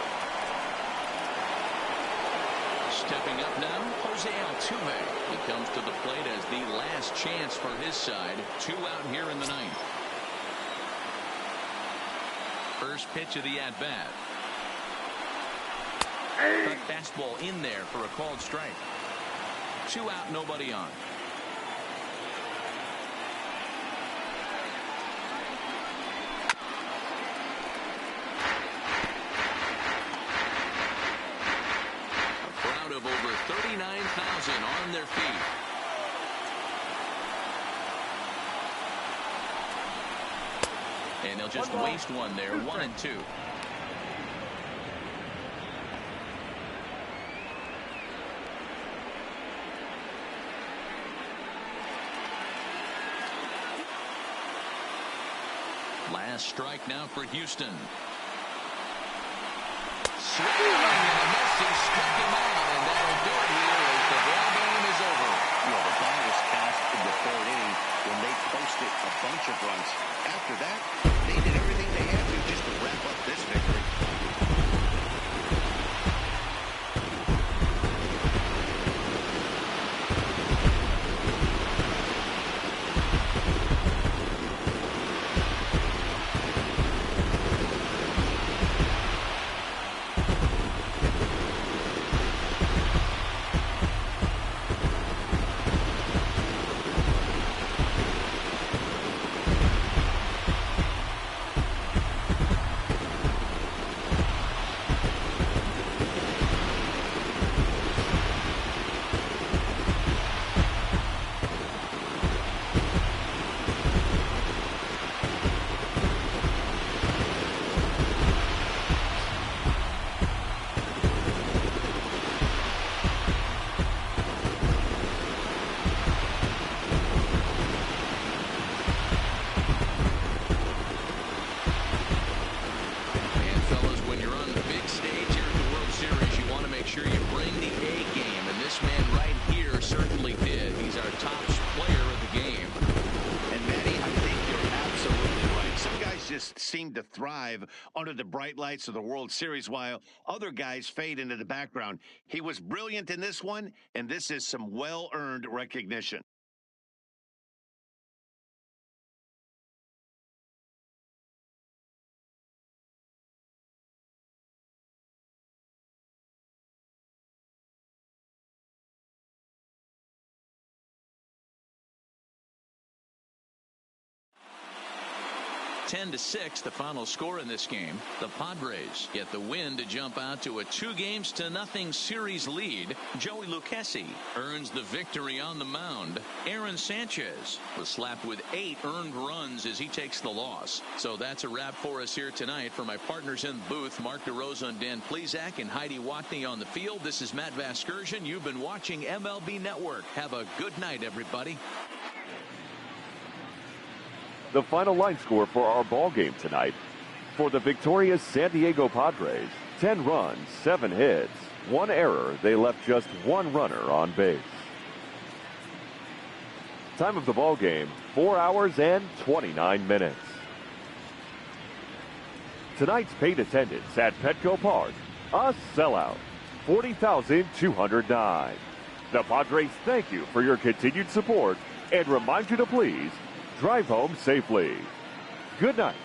Stepping up now, Jose Altuve. He comes to the plate as the last chance for his side. 2 out here in the 9th. First pitch of the at-bat. Cut fastball in there for a called strike. 2 out, nobody on. A crowd of over 39,000 on their feet. And they'll just waste one there. 1-2. Last strike now for Houston. Swing and a miss. He struck him out, and that'll do it here as the ball game is over.
Well, the ball was cast in the 3rd inning when they posted a bunch of runs. After that, they did everything they had to just to wrap up this victory. Seem to thrive under the bright lights of the World Series while other guys fade into the background. He was brilliant in this one, and this is some well-earned recognition.
10-6, the final score in this game. The Padres get the win to jump out to a 2-0 series lead. Joey Lucchesi earns the victory on the mound. Aaron Sanchez was slapped with 8 earned runs as he takes the loss. So that's a wrap for us here tonight. For my partners in the booth, Mark DeRosa and Dan Plesac and Heidi Watney on the field, this is Matt Vasgersian. You've been watching MLB Network. Have a good night, everybody.
The final line score for our ball game tonight. For the victorious San Diego Padres, 10 runs, 7 hits, 1 error. They left just 1 runner on base. Time of the ball game, 4 hours and 29 minutes. Tonight's paid attendance at Petco Park, a sellout, 40,209. The Padres thank you for your continued support and remind you to please drive home safely. Good night.